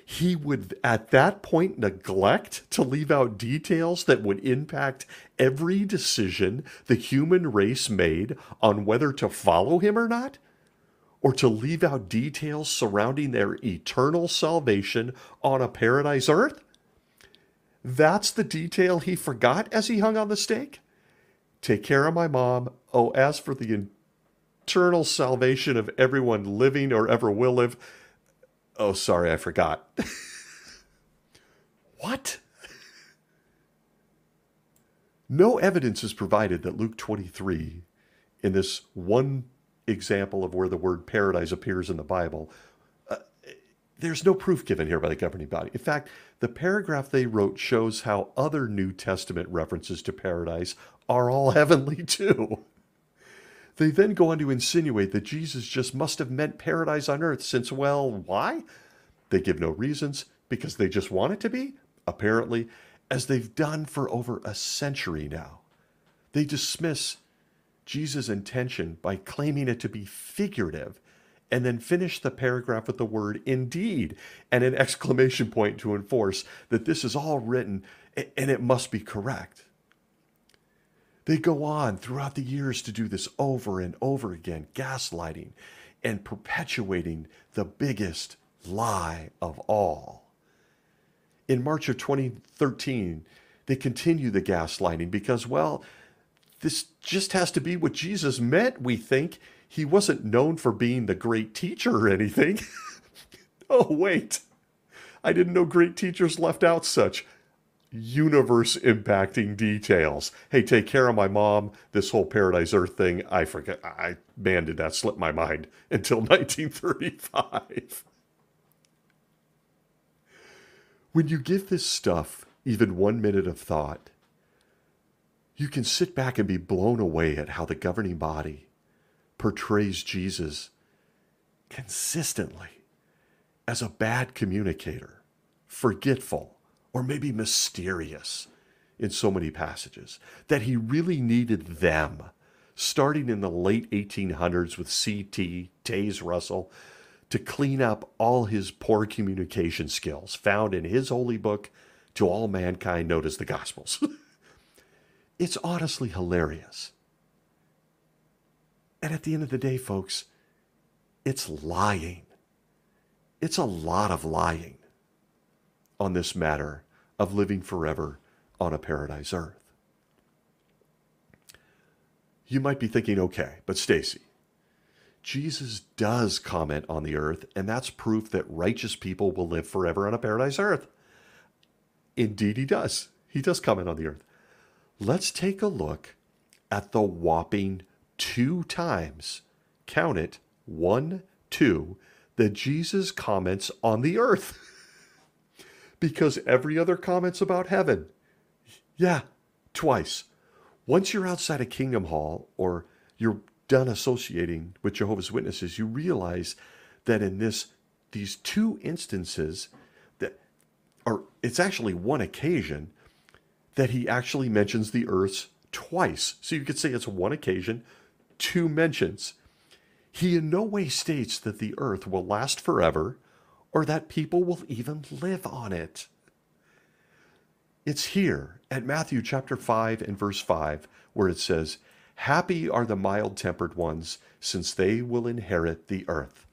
Speaker 1: he would at that point neglect to leave out details that would impact every decision the human race made on whether to follow him or not, or to leave out details surrounding their eternal salvation on a paradise earth? That's the detail he forgot as he hung on the stake? Take care of my mom. Oh, as for the eternal salvation of everyone living or ever will live, oh, sorry, I forgot. What? No evidence is provided that Luke 23, in this one example of where the word paradise appears in the Bible, there's no proof given here by the governing body. In fact, the paragraph they wrote shows how other New Testament references to paradise are all heavenly too. They then go on to insinuate that Jesus just must have meant paradise on earth since, well, why? They give no reasons, because they just want it to be, apparently, as they've done for over a century now. They dismiss Jesus' intention by claiming it to be figurative, and then finish the paragraph with the word indeed and an exclamation point to enforce that this is all written and it must be correct. They go on throughout the years to do this over and over again, gaslighting and perpetuating the biggest lie of all. In March of 2013, they continue the gaslighting because, well, this just has to be what Jesus meant, we think. He wasn't known for being the great teacher or anything. Oh, wait. I didn't know great teachers left out such universe-impacting details. Hey, take care of my mom. This whole Paradise Earth thing, I forget. Man, did that slip my mind until 1935. When you give this stuff even 1 minute of thought, you can sit back and be blown away at how the governing body portrays Jesus consistently as a bad communicator, forgetful, or maybe mysterious in so many passages, that he really needed them, starting in the late 1800s with C.T. Taze Russell, to clean up all his poor communication skills found in his holy book to all mankind known as the Gospels. It's honestly hilarious. And at the end of the day, folks, it's lying. It's a lot of lying on this matter of living forever on a paradise earth. You might be thinking, okay, but Stacy, Jesus does comment on the earth, and that's proof that righteous people will live forever on a paradise earth. Indeed, he does. He does comment on the earth. Let's take a look at the whopping 2 times, count it, 1, 2, that Jesus comments on the earth. Because every other comment's about heaven. Yeah, twice. Once you're outside of Kingdom Hall, or you're done associating with Jehovah's Witnesses, you realize that in these 2 instances, it's actually 1 occasion that he actually mentions the earths twice. So you could say it's 1 occasion, 2 mentions. He in no way states that the earth will last forever or that people will even live on it. It's here at Matthew chapter 5 and verse 5 where it says, "Happy are the mild-tempered ones, since they will inherit the earth."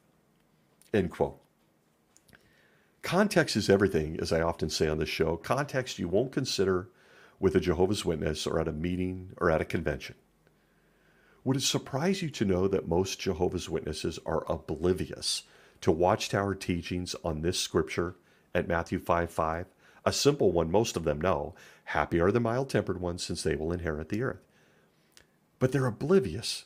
Speaker 1: End quote. Context is everything, as I often say on this show. Context you won't consider with a Jehovah's Witness or at a meeting or at a convention. Would it surprise you to know that most Jehovah's Witnesses are oblivious to Watchtower teachings on this scripture at Matthew 5:5? A simple one most of them know. Happy are the mild-tempered ones, since they will inherit the earth. But they're oblivious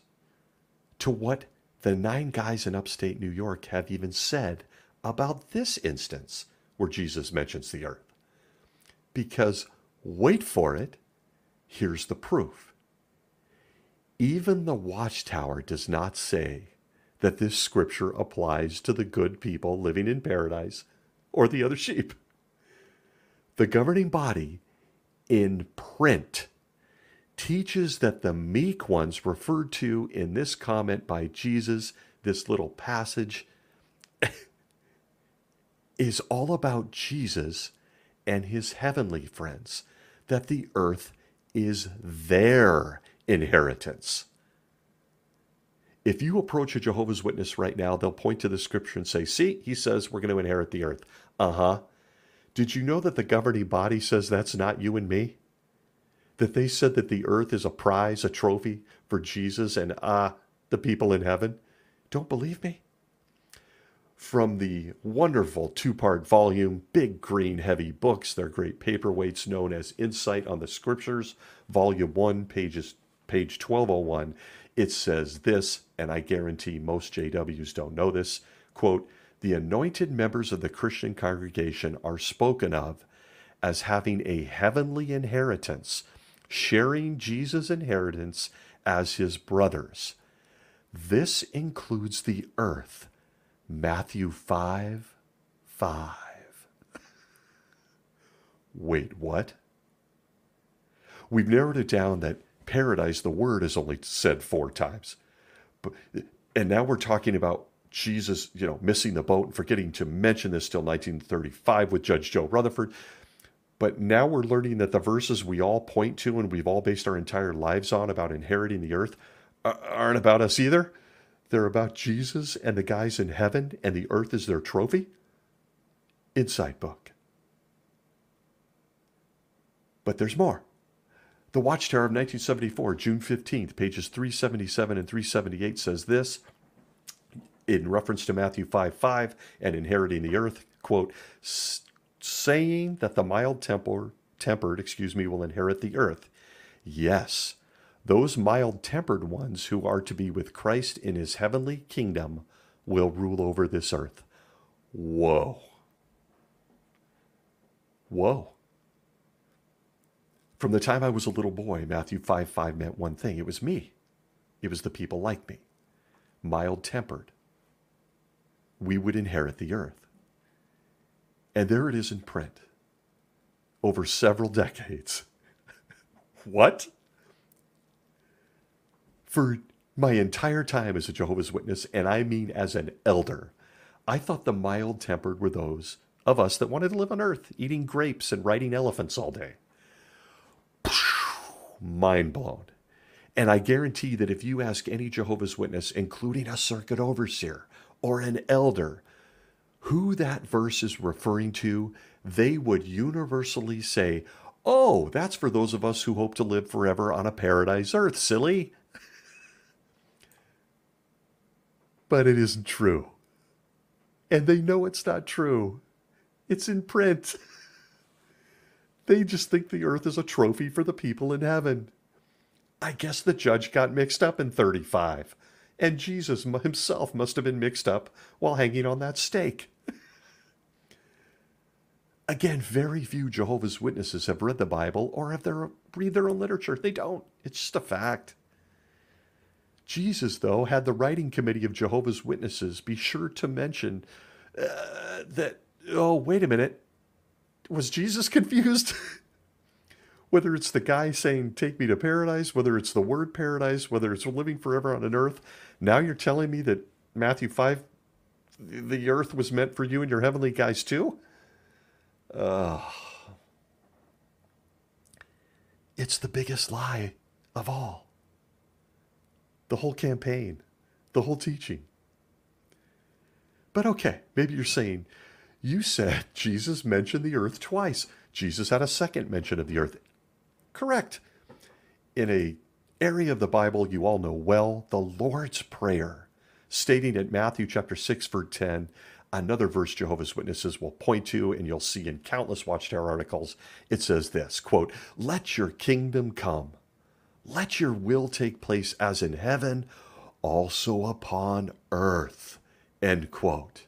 Speaker 1: to what the 9 guys in upstate New York have even said about this instance where Jesus mentions the earth. Because, wait for it, here's the proof. Even the Watchtower does not say that this scripture applies to the good people living in paradise or the other sheep. The governing body in print teaches that the meek ones referred to in this comment by Jesus, this little passage, is all about Jesus and his heavenly friends, that the earth is their inheritance. If you approach a Jehovah's Witness right now, they'll point to the scripture and say, see, he says we're going to inherit the earth. Uh-huh. Did you know that the governing body says that's not you and me? That they said that the earth is a prize, a trophy for Jesus and the people in heaven? Don't believe me? From the wonderful 2-part volume, big green heavy books, they're great paperweights known as Insight on the Scriptures, Volume 1, page 1201, it says this, and I guarantee most JWs don't know this, quote, the anointed members of the Christian congregation are spoken of as having a heavenly inheritance, sharing Jesus' inheritance as his brothers. This includes the earth. Matthew 5:5. Wait, what? We've narrowed it down that paradise, the word, is only said 4 times. And now we're talking about Jesus, missing the boat and forgetting to mention this till 1935 with Judge Joe Rutherford. But now we're learning that the verses we all point to and we've all based our entire lives on about inheriting the earth aren't about us either. They're about Jesus and the guys in heaven, and the earth is their trophy. Inside book. But there's more. The Watchtower of 1974, June 15th, pages 377 and 378 says this, in reference to Matthew 5:5 and inheriting the earth, quote, saying that the mild-tempered, will inherit the earth. Yes, those mild-tempered ones who are to be with Christ in his heavenly kingdom will rule over this earth. Whoa. Whoa. From the time I was a little boy, Matthew 5:5 meant one thing. It was me. It was the people like me. Mild-tempered. We would inherit the earth. And there it is in print. Over several decades. What? For my entire time as a Jehovah's Witness, and I mean as an elder, I thought the mild-tempered were those of us that wanted to live on earth, eating grapes and riding elephants all day. Mind blown. And I guarantee that if you ask any Jehovah's Witness, including a circuit overseer or an elder, who that verse is referring to, they would universally say, oh, that's for those of us who hope to live forever on a paradise earth, silly. But it isn't true. And they know it's not true. It's in print. They just think the earth is a trophy for the people in heaven. I guess the judge got mixed up in 35. And Jesus himself must have been mixed up while hanging on that stake. Again, very few Jehovah's Witnesses have read the Bible or have read their own literature. They don't. It's just a fact. Jesus, though, had the writing committee of Jehovah's Witnesses be sure to mention that, oh, wait a minute, was Jesus confused? Whether it's the guy saying, take me to paradise, whether it's the word paradise, whether it's living forever on an earth, now you're telling me that Matthew 5, the earth was meant for you and your heavenly guys too? It's the biggest lie of all. The whole campaign, the whole teaching. But okay, maybe you're saying, you said Jesus mentioned the earth twice. Jesus had a second mention of the earth. Correct. In an area of the Bible you all know well, the Lord's Prayer, stating at Matthew chapter 6, verse 10, another verse Jehovah's Witnesses will point to, and you'll see in countless Watchtower articles, it says this, quote, let your kingdom come. Let your will take place as in heaven, also upon earth. End quote.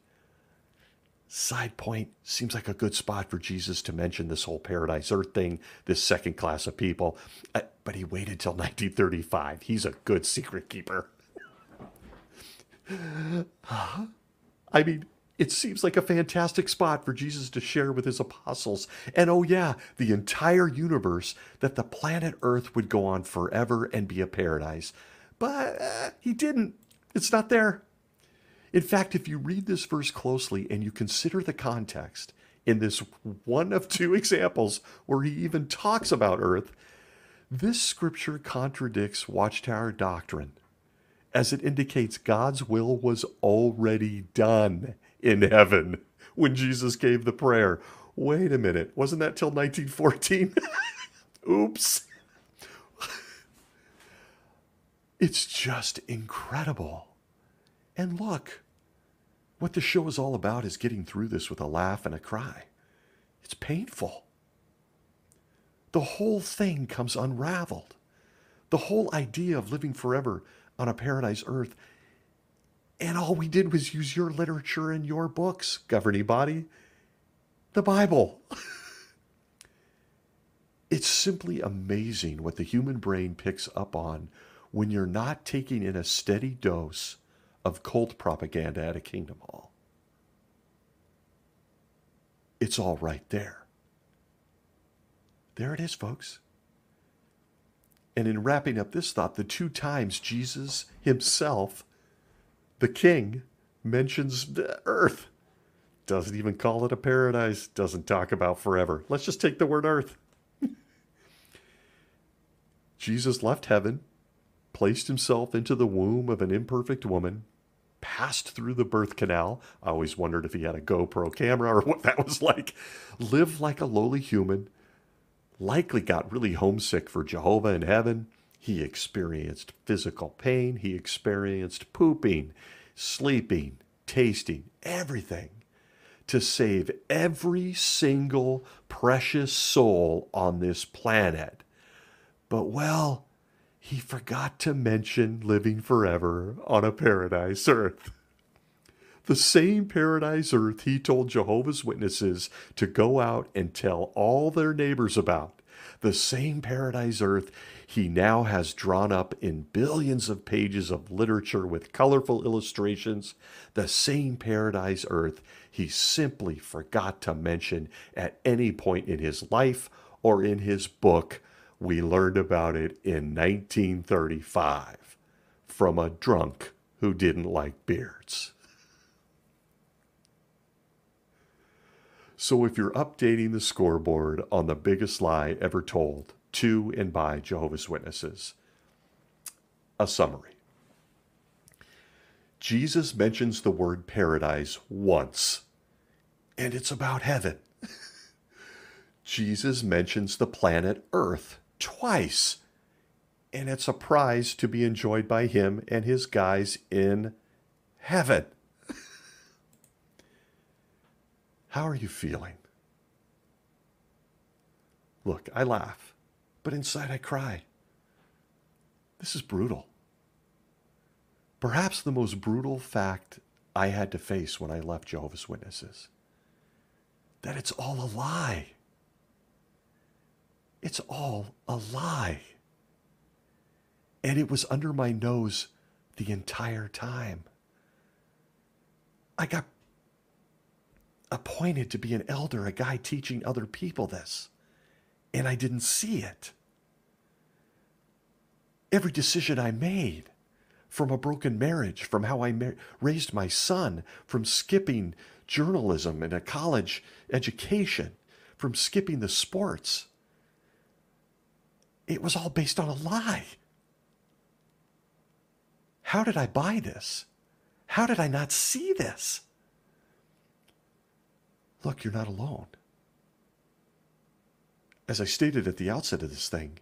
Speaker 1: Side point, seems like a good spot for Jesus to mention this whole paradise earth thing, this second class of people. But he waited till 1935. He's a good secret keeper. I mean, it seems like a fantastic spot for Jesus to share with his apostles. And oh yeah, the entire universe, that the planet Earth would go on forever and be a paradise. But he didn't. It's not there. In fact, if you read this verse closely and you consider the context in this one of two examples where he even talks about earth, this scripture contradicts Watchtower doctrine, as it indicates God's will was already done in heaven when Jesus gave the prayer. Wait a minute, wasn't that till 1914? Oops. It's just incredible. And look, what the show is all about is getting through this with a laugh and a cry. It's painful. The whole thing comes unraveled. The whole idea of living forever on a paradise earth. And all we did was use your literature and your books, governing body, the Bible. It's simply amazing what the human brain picks up on when you're not taking in a steady dose of cult propaganda at a Kingdom Hall. It's all right there. There it is, folks. And in wrapping up this thought, the two times Jesus himself, the King, mentions the earth, doesn't even call it a paradise, doesn't talk about forever. Let's just take the word earth. Jesus left heaven, placed himself into the womb of an imperfect woman, passed through the birth canal. I always wondered if he had a GoPro camera or what that was like. Lived like a lowly human, likely got really homesick for Jehovah in heaven. He experienced physical pain. He experienced pooping, sleeping, tasting, everything to save every single precious soul on this planet. But, well, he forgot to mention living forever on a paradise earth. The same paradise earth he told Jehovah's Witnesses to go out and tell all their neighbors about. The same paradise earth he now has drawn up in billions of pages of literature with colorful illustrations. The same paradise earth he simply forgot to mention at any point in his life or in his book. We learned about it in 1935 from a drunk who didn't like beards. So if you're updating the scoreboard on the biggest lie ever told to and by Jehovah's Witnesses, a summary. Jesus mentions the word paradise once, and it's about heaven. Jesus mentions the planet Earth twice, and it's a prize to be enjoyed by him and his guys in heaven. How are you feeling? Look, I laugh, but inside I cry. This is brutal. Perhaps the most brutal fact I had to face when I left Jehovah's Witnesses. That it's all a lie. It's all a lie. And it was under my nose the entire time. I got appointed to be an elder, a guy teaching other people this, and I didn't see it. Every decision I made, from a broken marriage, from how I raised my son, from skipping journalism and a college education, from skipping the sports, it was all based on a lie. How did I buy this? How did I not see this? Look, you're not alone. As I stated at the outset of this thing,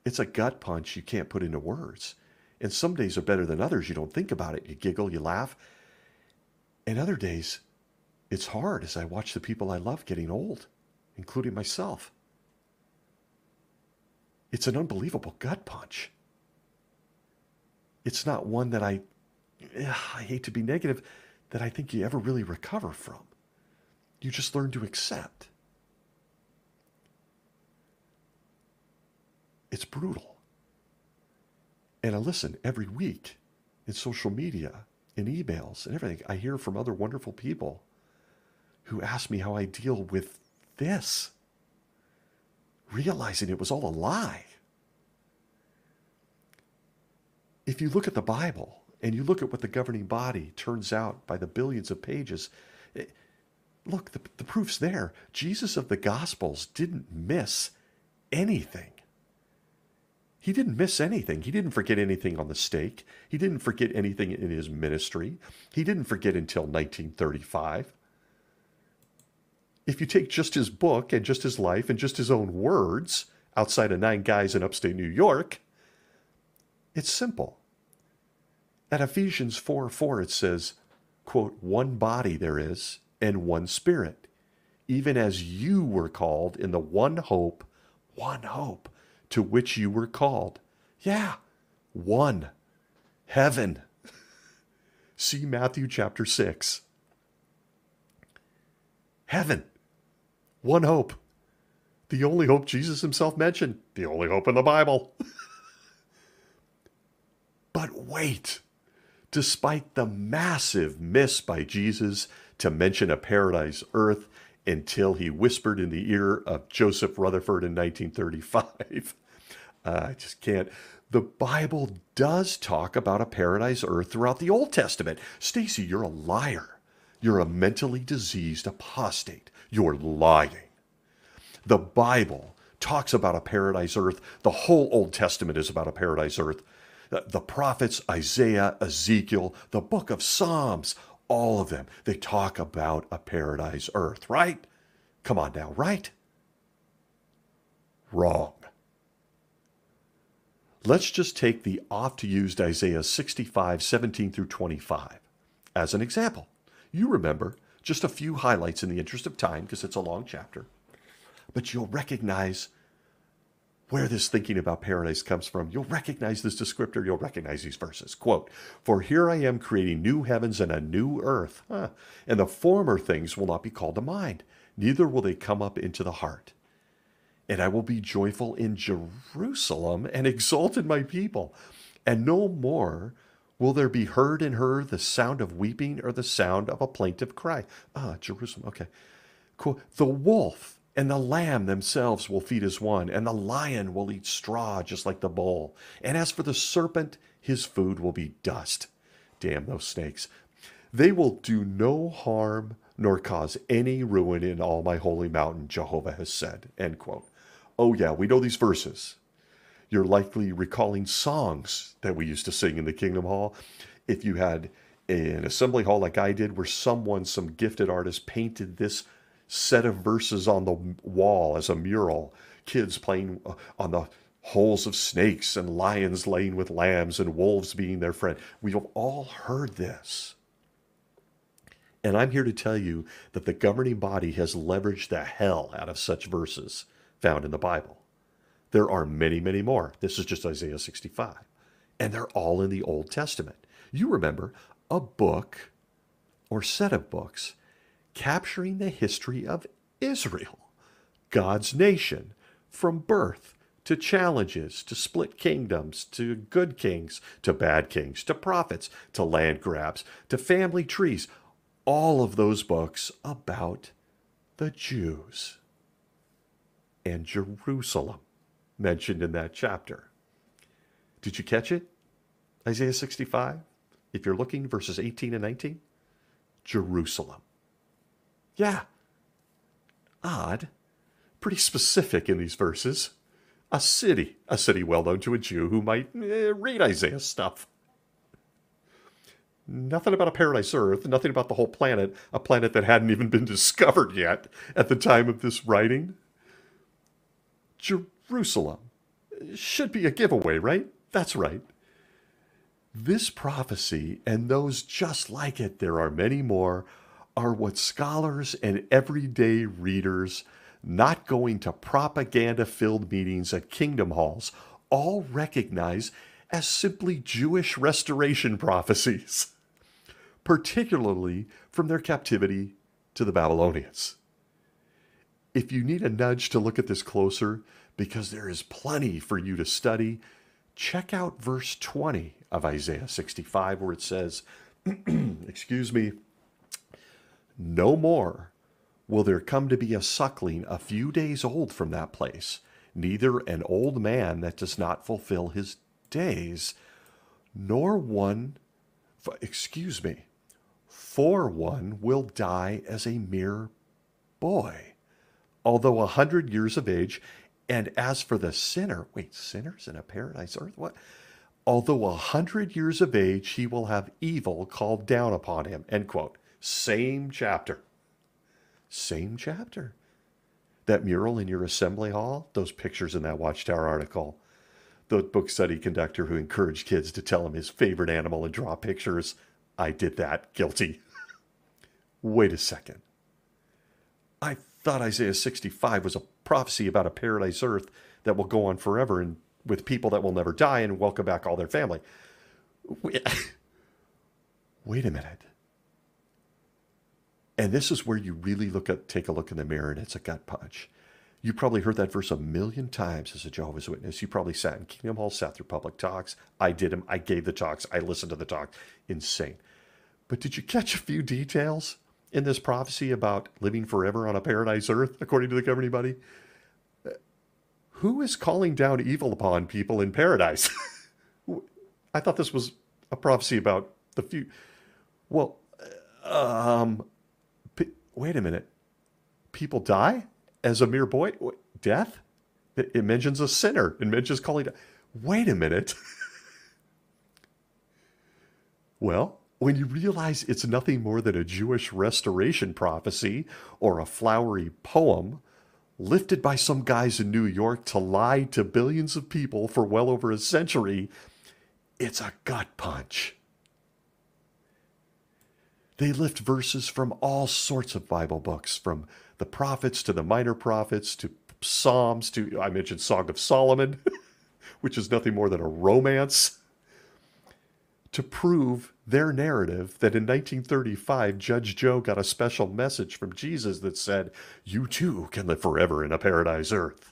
Speaker 1: it's a gut punch you can't put into words. And some days are better than others. You don't think about it. You giggle, you laugh. And other days, it's hard as I watch the people I love getting old, including myself. It's an unbelievable gut punch. It's not one that I hate to be negative, that I think you ever really recover from. You just learn to accept. It's brutal. And I listen every week in social media, in emails and everything. I hear from other wonderful people who ask me how I deal with this, realizing it was all a lie. If you look at the Bible and you look at what the governing body turns out by the billions of pages, look, the proof's there. Jesus of the Gospels didn't miss anything. He didn't miss anything. He didn't forget anything on the stake. He didn't forget anything in his ministry. He didn't forget until 1935. If you take just his book and just his life and just his own words, outside of 9 guys in upstate New York, it's simple. At Ephesians 4:4 it says, quote, one body there is and one spirit, even as you were called in the one hope to which you were called. Yeah, one. Heaven. See Matthew chapter 6. Heaven. One hope. The only hope Jesus himself mentioned. The only hope in the Bible. But wait. Despite the massive miss by Jesus to mention a paradise earth until he whispered in the ear of Joseph Rutherford in 1935. I just can't. The Bible does talk about a paradise earth throughout the Old Testament. Stacy, you're a liar. You're a mentally diseased apostate. You're lying. The Bible talks about a paradise earth. The whole Old Testament is about a paradise earth. The prophets, Isaiah, Ezekiel, the book of Psalms, all of them, they talk about a paradise earth, right? Come on now, right? Wrong. Let's just take the oft-used Isaiah 65, 17 through 25 as an example. You remember just a few highlights in the interest of time because it's a long chapter, but you'll recognize where this thinking about paradise comes from. You'll recognize this descriptor. You'll recognize these verses. Quote, for here I am creating new heavens and a new earth, and the former things will not be called to mind, neither will they come up into the heart. And I will be joyful in Jerusalem and exalt in my people. And no more will there be heard in her the sound of weeping or the sound of a plaintive cry. Jerusalem, okay. Quote, the wolf and the lamb themselves will feed as one, and the lion will eat straw just like the bull. And as for the serpent, his food will be dust. Damn those snakes. They will do no harm nor cause any ruin in all my holy mountain, Jehovah has said. End quote. Oh yeah, we know these verses. You're likely recalling songs that we used to sing in the Kingdom Hall. If you had an assembly hall like I did, where some gifted artist painted this set of verses on the wall as a mural, kids playing on the holes of snakes and lions laying with lambs and wolves being their friend. We've all heard this. And I'm here to tell you that the governing body has leveraged the hell out of such verses found in the Bible. There are many, many more. This is just Isaiah 65. And they're all in the Old Testament. You remember a book or set of books capturing the history of Israel, God's nation, from birth to challenges, to split kingdoms, to good kings, to bad kings, to prophets, to land grabs, to family trees. All of those books about the Jews and Jerusalem mentioned in that chapter. Did you catch it? Isaiah 65? If you're looking, verses 18 and 19. Jerusalem. Yeah. Odd. Pretty specific in these verses. A city well known to a Jew who might read Isaiah stuff. Nothing about a paradise earth, nothing about the whole planet, a planet that hadn't even been discovered yet at the time of this writing. Jerusalem. Should be a giveaway, right? That's right. This prophecy, and those just like it, there are many more, are what scholars and everyday readers, not going to propaganda-filled meetings at kingdom halls, all recognized as simply Jewish restoration prophecies, particularly from their captivity to the Babylonians. If you need a nudge to look at this closer, because there is plenty for you to study, check out verse 20 of Isaiah 65, where it says, excuse me, "No more will there come to be a suckling a few days old from that place, neither an old man that does not fulfill his days, nor one, for one will die as a mere boy, although 100 years of age. And as for the sinner," wait, sinners in a paradise earth? What? "Although 100 years of age, he will have evil called down upon him." End quote. Same chapter. Same chapter. That mural in your assembly hall, those pictures in that Watchtower article, the book study conductor who encouraged kids to tell him his favorite animal and draw pictures. I did that. Guilty. Wait a second. I thought Isaiah 65 was a prophecy about a paradise earth that will go on forever and with people that will never die and welcome back all their family. Wait a minute. And this is where you really take a look in the mirror, and it's a gut punch. You probably heard that verse a million times as a Jehovah's Witness. You probably sat in Kingdom Hall, sat through public talks. I did them. I gave the talks. I listened to the talks. Insane. But did you catch a few details in this prophecy about living forever on a paradise earth, according to the governing body? Who is calling down evil upon people in paradise? I thought this was a prophecy about the few. Well, wait a minute. People die as a mere boy? Death? It mentions a sinner. It mentions calling down. Wait a minute. Well, when you realize it's nothing more than a Jewish restoration prophecy or a flowery poem lifted by some guys in New York to lie to billions of people for well over a century, it's a gut punch. They lift verses from all sorts of Bible books, from the prophets to the minor prophets to Psalms to, I mentioned Song of Solomon, which is nothing more than a romance, to prove their narrative that in 1935, Judge Joe got a special message from Jesus that said, you too can live forever in a paradise earth.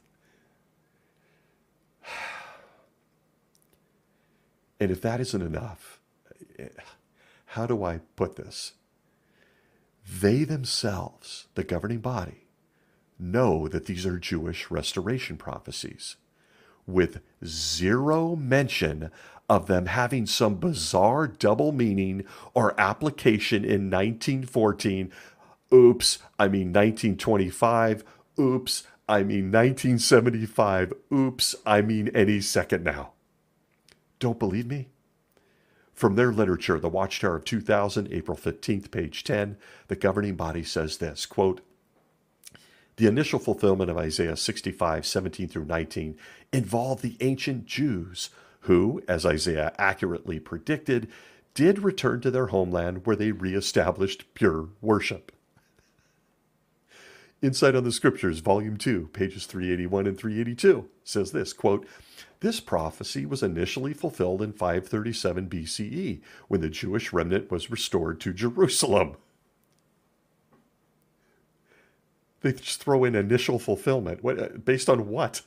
Speaker 1: And if that isn't enough, how do I put this? They themselves, the governing body, know that these are Jewish restoration prophecies, with zero mention of them having some bizarre double meaning or application in 1914. Oops, I mean 1925. Oops, I mean 1975. Oops, I mean any second now. Don't believe me? From their literature, the Watchtower of 2000, April 15th, page 10, the governing body says this, quote, "The initial fulfillment of Isaiah 65, 17 through 19 involved the ancient Jews who, as Isaiah accurately predicted, did return to their homeland where they reestablished pure worship." Insight on the Scriptures, Volume 2, pages 381 and 382, says this, quote, "This prophecy was initially fulfilled in 537 BCE, when the Jewish remnant was restored to Jerusalem." They just throw in initial fulfillment. Based on what?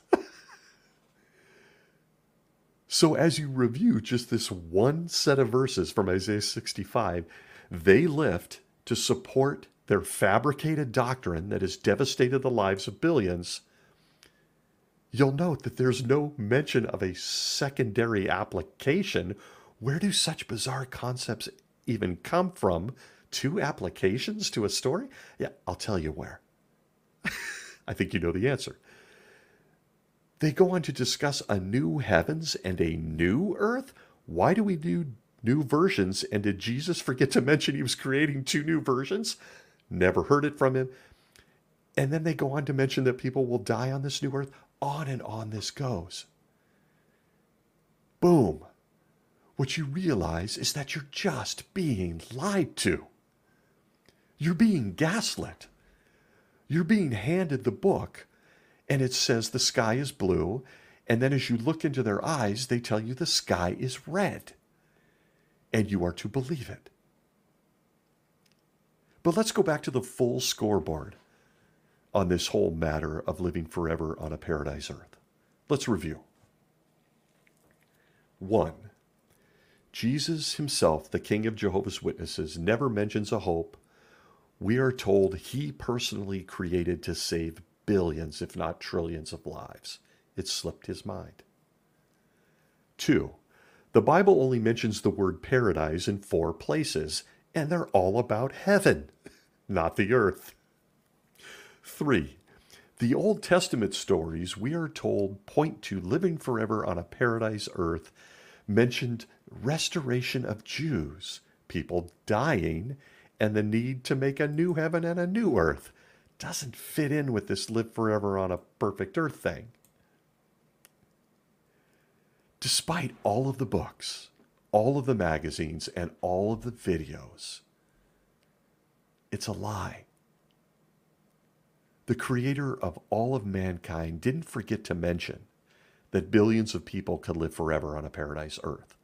Speaker 1: So as you review just this one set of verses from Isaiah 65, they lift to support their fabricated doctrine that has devastated the lives of billions. You'll note that there's no mention of a secondary application. Where do such bizarre concepts even come from? Two applications to a story? Yeah, I'll tell you where. I think you know the answer. They go on to discuss a new heavens and a new earth. Why do we do new versions? And did Jesus forget to mention he was creating two new versions? Never heard it from him. And then they go on to mention that people will die on this new earth. On and on this goes. Boom. What you realize is that you're just being lied to. You're being gaslit. You're being handed the book and it says the sky is blue, and then as you look into their eyes, they tell you the sky is red, and you are to believe it. But let's go back to the full scoreboard on this whole matter of living forever on a paradise earth. Let's review. 1. Jesus himself, the King of Jehovah's Witnesses, never mentions a hope we are told he personally created to save billions, if not trillions of lives. It slipped his mind. 2. The Bible only mentions the word paradise in 4 places, and they're all about heaven, not the earth. 3. The Old Testament stories we are told point to living forever on a paradise earth mentioned restoration of Jews, people dying, and the need to make a new heaven and a new earth. Doesn't fit in with this live forever on a perfect earth thing. Despite all of the books, all of the magazines, and all of the videos, it's a lie. The creator of all of mankind didn't forget to mention that billions of people could live forever on a paradise earth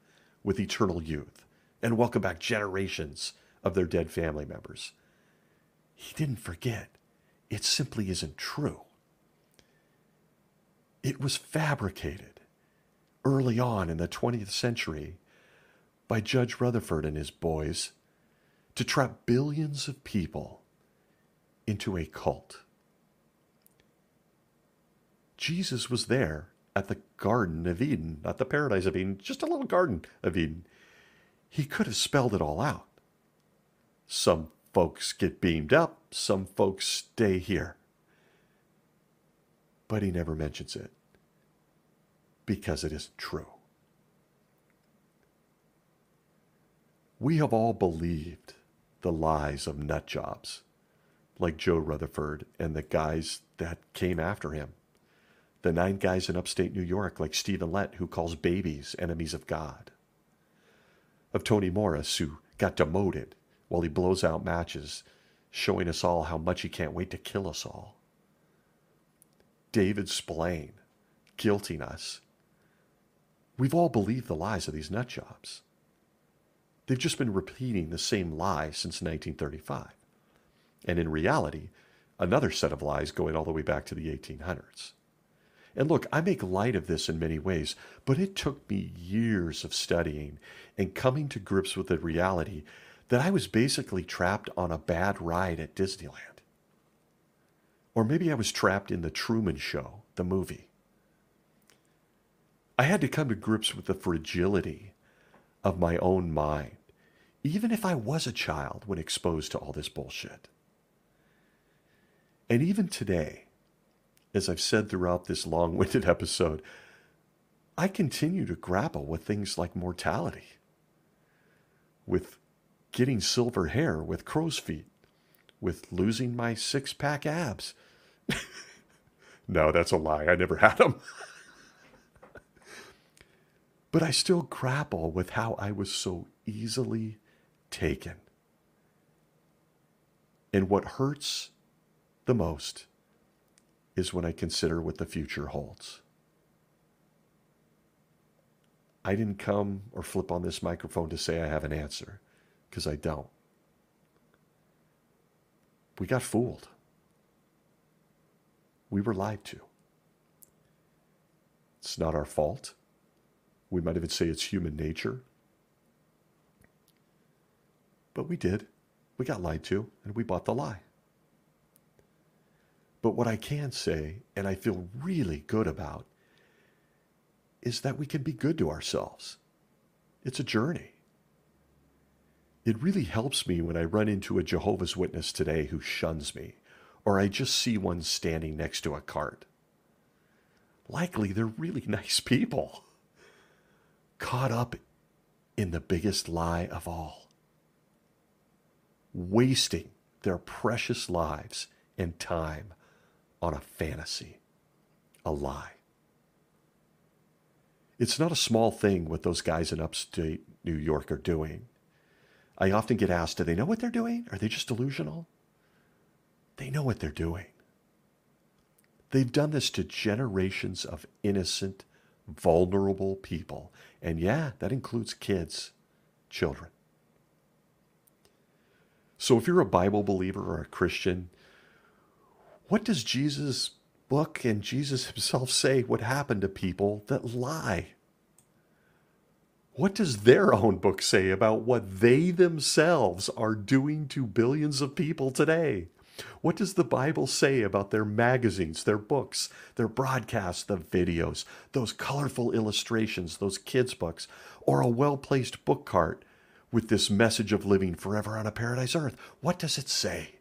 Speaker 1: with eternal youth and welcome back generations of their dead family members. He didn't forget. It simply isn't true. It was fabricated early on in the 20th century by Judge Rutherford and his boys to trap billions of people into a cult. Jesus was there at the Garden of Eden, not the Paradise of Eden, just a little Garden of Eden. He could have spelled it all out. Some folks get beamed up, some folks stay here. But he never mentions it because it isn't true. We have all believed the lies of nut jobs like Joe Rutherford and the guys that came after him. The 9 guys in upstate New York like Stephen Lett, who calls babies enemies of God. Of Tony Morris, who got demoted while he blows out matches, showing us all how much he can't wait to kill us all. David Spillane, guilting us. We've all believed the lies of these nut jobs. They've just been repeating the same lie since 1935. And in reality, another set of lies going all the way back to the 1800s. And look, I make light of this in many ways, but it took me years of studying and coming to grips with the reality that I was basically trapped on a bad ride at Disneyland. Or maybe I was trapped in The Truman Show, the movie. I had to come to grips with the fragility of my own mind, even if I was a child when exposed to all this bullshit. And even today, as I've said throughout this long-winded episode, I continue to grapple with things like mortality, with getting silver hair with crow's feet, with losing my 6-pack abs. No, that's a lie. I never had them. But I still grapple with how I was so easily taken. And what hurts the most is when I consider what the future holds. I didn't come or flip on this microphone to say I have an answer, because I don't. We got fooled. We were lied to. It's not our fault. We might even say it's human nature. But we did. We got lied to, and we bought the lie. But what I can say, and I feel really good about, is that we can be good to ourselves. It's a journey. It really helps me when I run into a Jehovah's Witness today who shuns me, or I just see one standing next to a cart. Likely they're really nice people, caught up in the biggest lie of all, wasting their precious lives and time on a fantasy, a lie. It's not a small thing what those guys in upstate New York are doing. I often get asked, do they know what they're doing? Are they just delusional? They know what they're doing. They've done this to generations of innocent, vulnerable people. And yeah, that includes kids, children. So if you're a Bible believer or a Christian, what does Jesus' book and Jesus himself say would happen to people that lie? What does their own book say about what they themselves are doing to billions of people today? What does the Bible say about their magazines, their books, their broadcasts, the videos, those colorful illustrations, those kids' books, or a well-placed book cart with this message of living forever on a paradise earth? What does it say?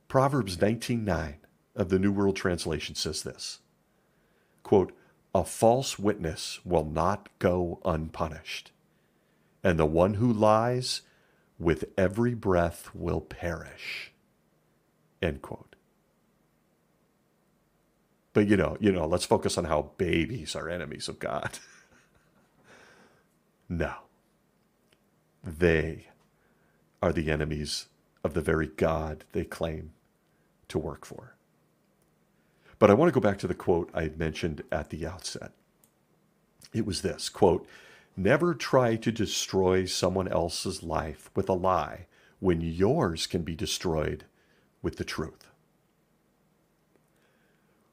Speaker 1: Proverbs 19:9 of the New World Translation says this, quote, "A false witness will not go unpunished, and the one who lies with every breath will perish." End quote. But let's focus on how babies are enemies of God. No. They are the enemies of the very God they claim to work for. But I want to go back to the quote I had mentioned at the outset. It was this, quote, "Never try to destroy someone else's life with a lie when yours can be destroyed with the truth."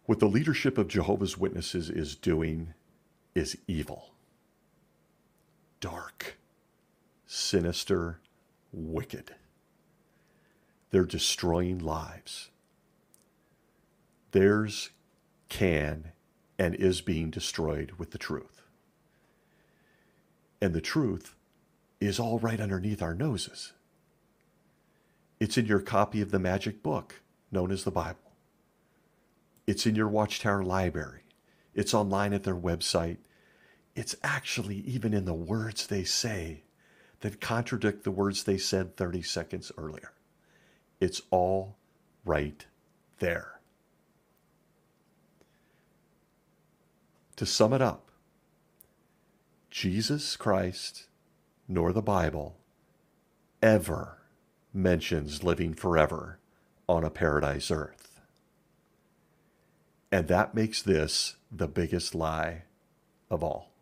Speaker 1: What the leadership of Jehovah's Witnesses is doing is evil, dark, sinister, wicked. They're destroying lives. Theirs can and is being destroyed with the truth. And the truth is all right underneath our noses. It's in your copy of the magic book known as the Bible. It's in your Watchtower library. It's online at their website. It's actually even in the words they say that contradict the words they said 30 seconds earlier. It's all right there. To sum it up, Jesus Christ nor the Bible ever mentions living forever on a paradise earth. And that makes this the biggest lie of all.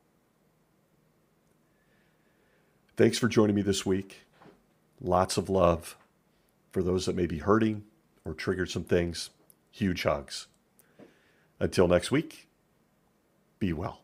Speaker 1: Thanks for joining me this week. Lots of love for those that may be hurting or triggered some things. Huge hugs. Until next week, be well.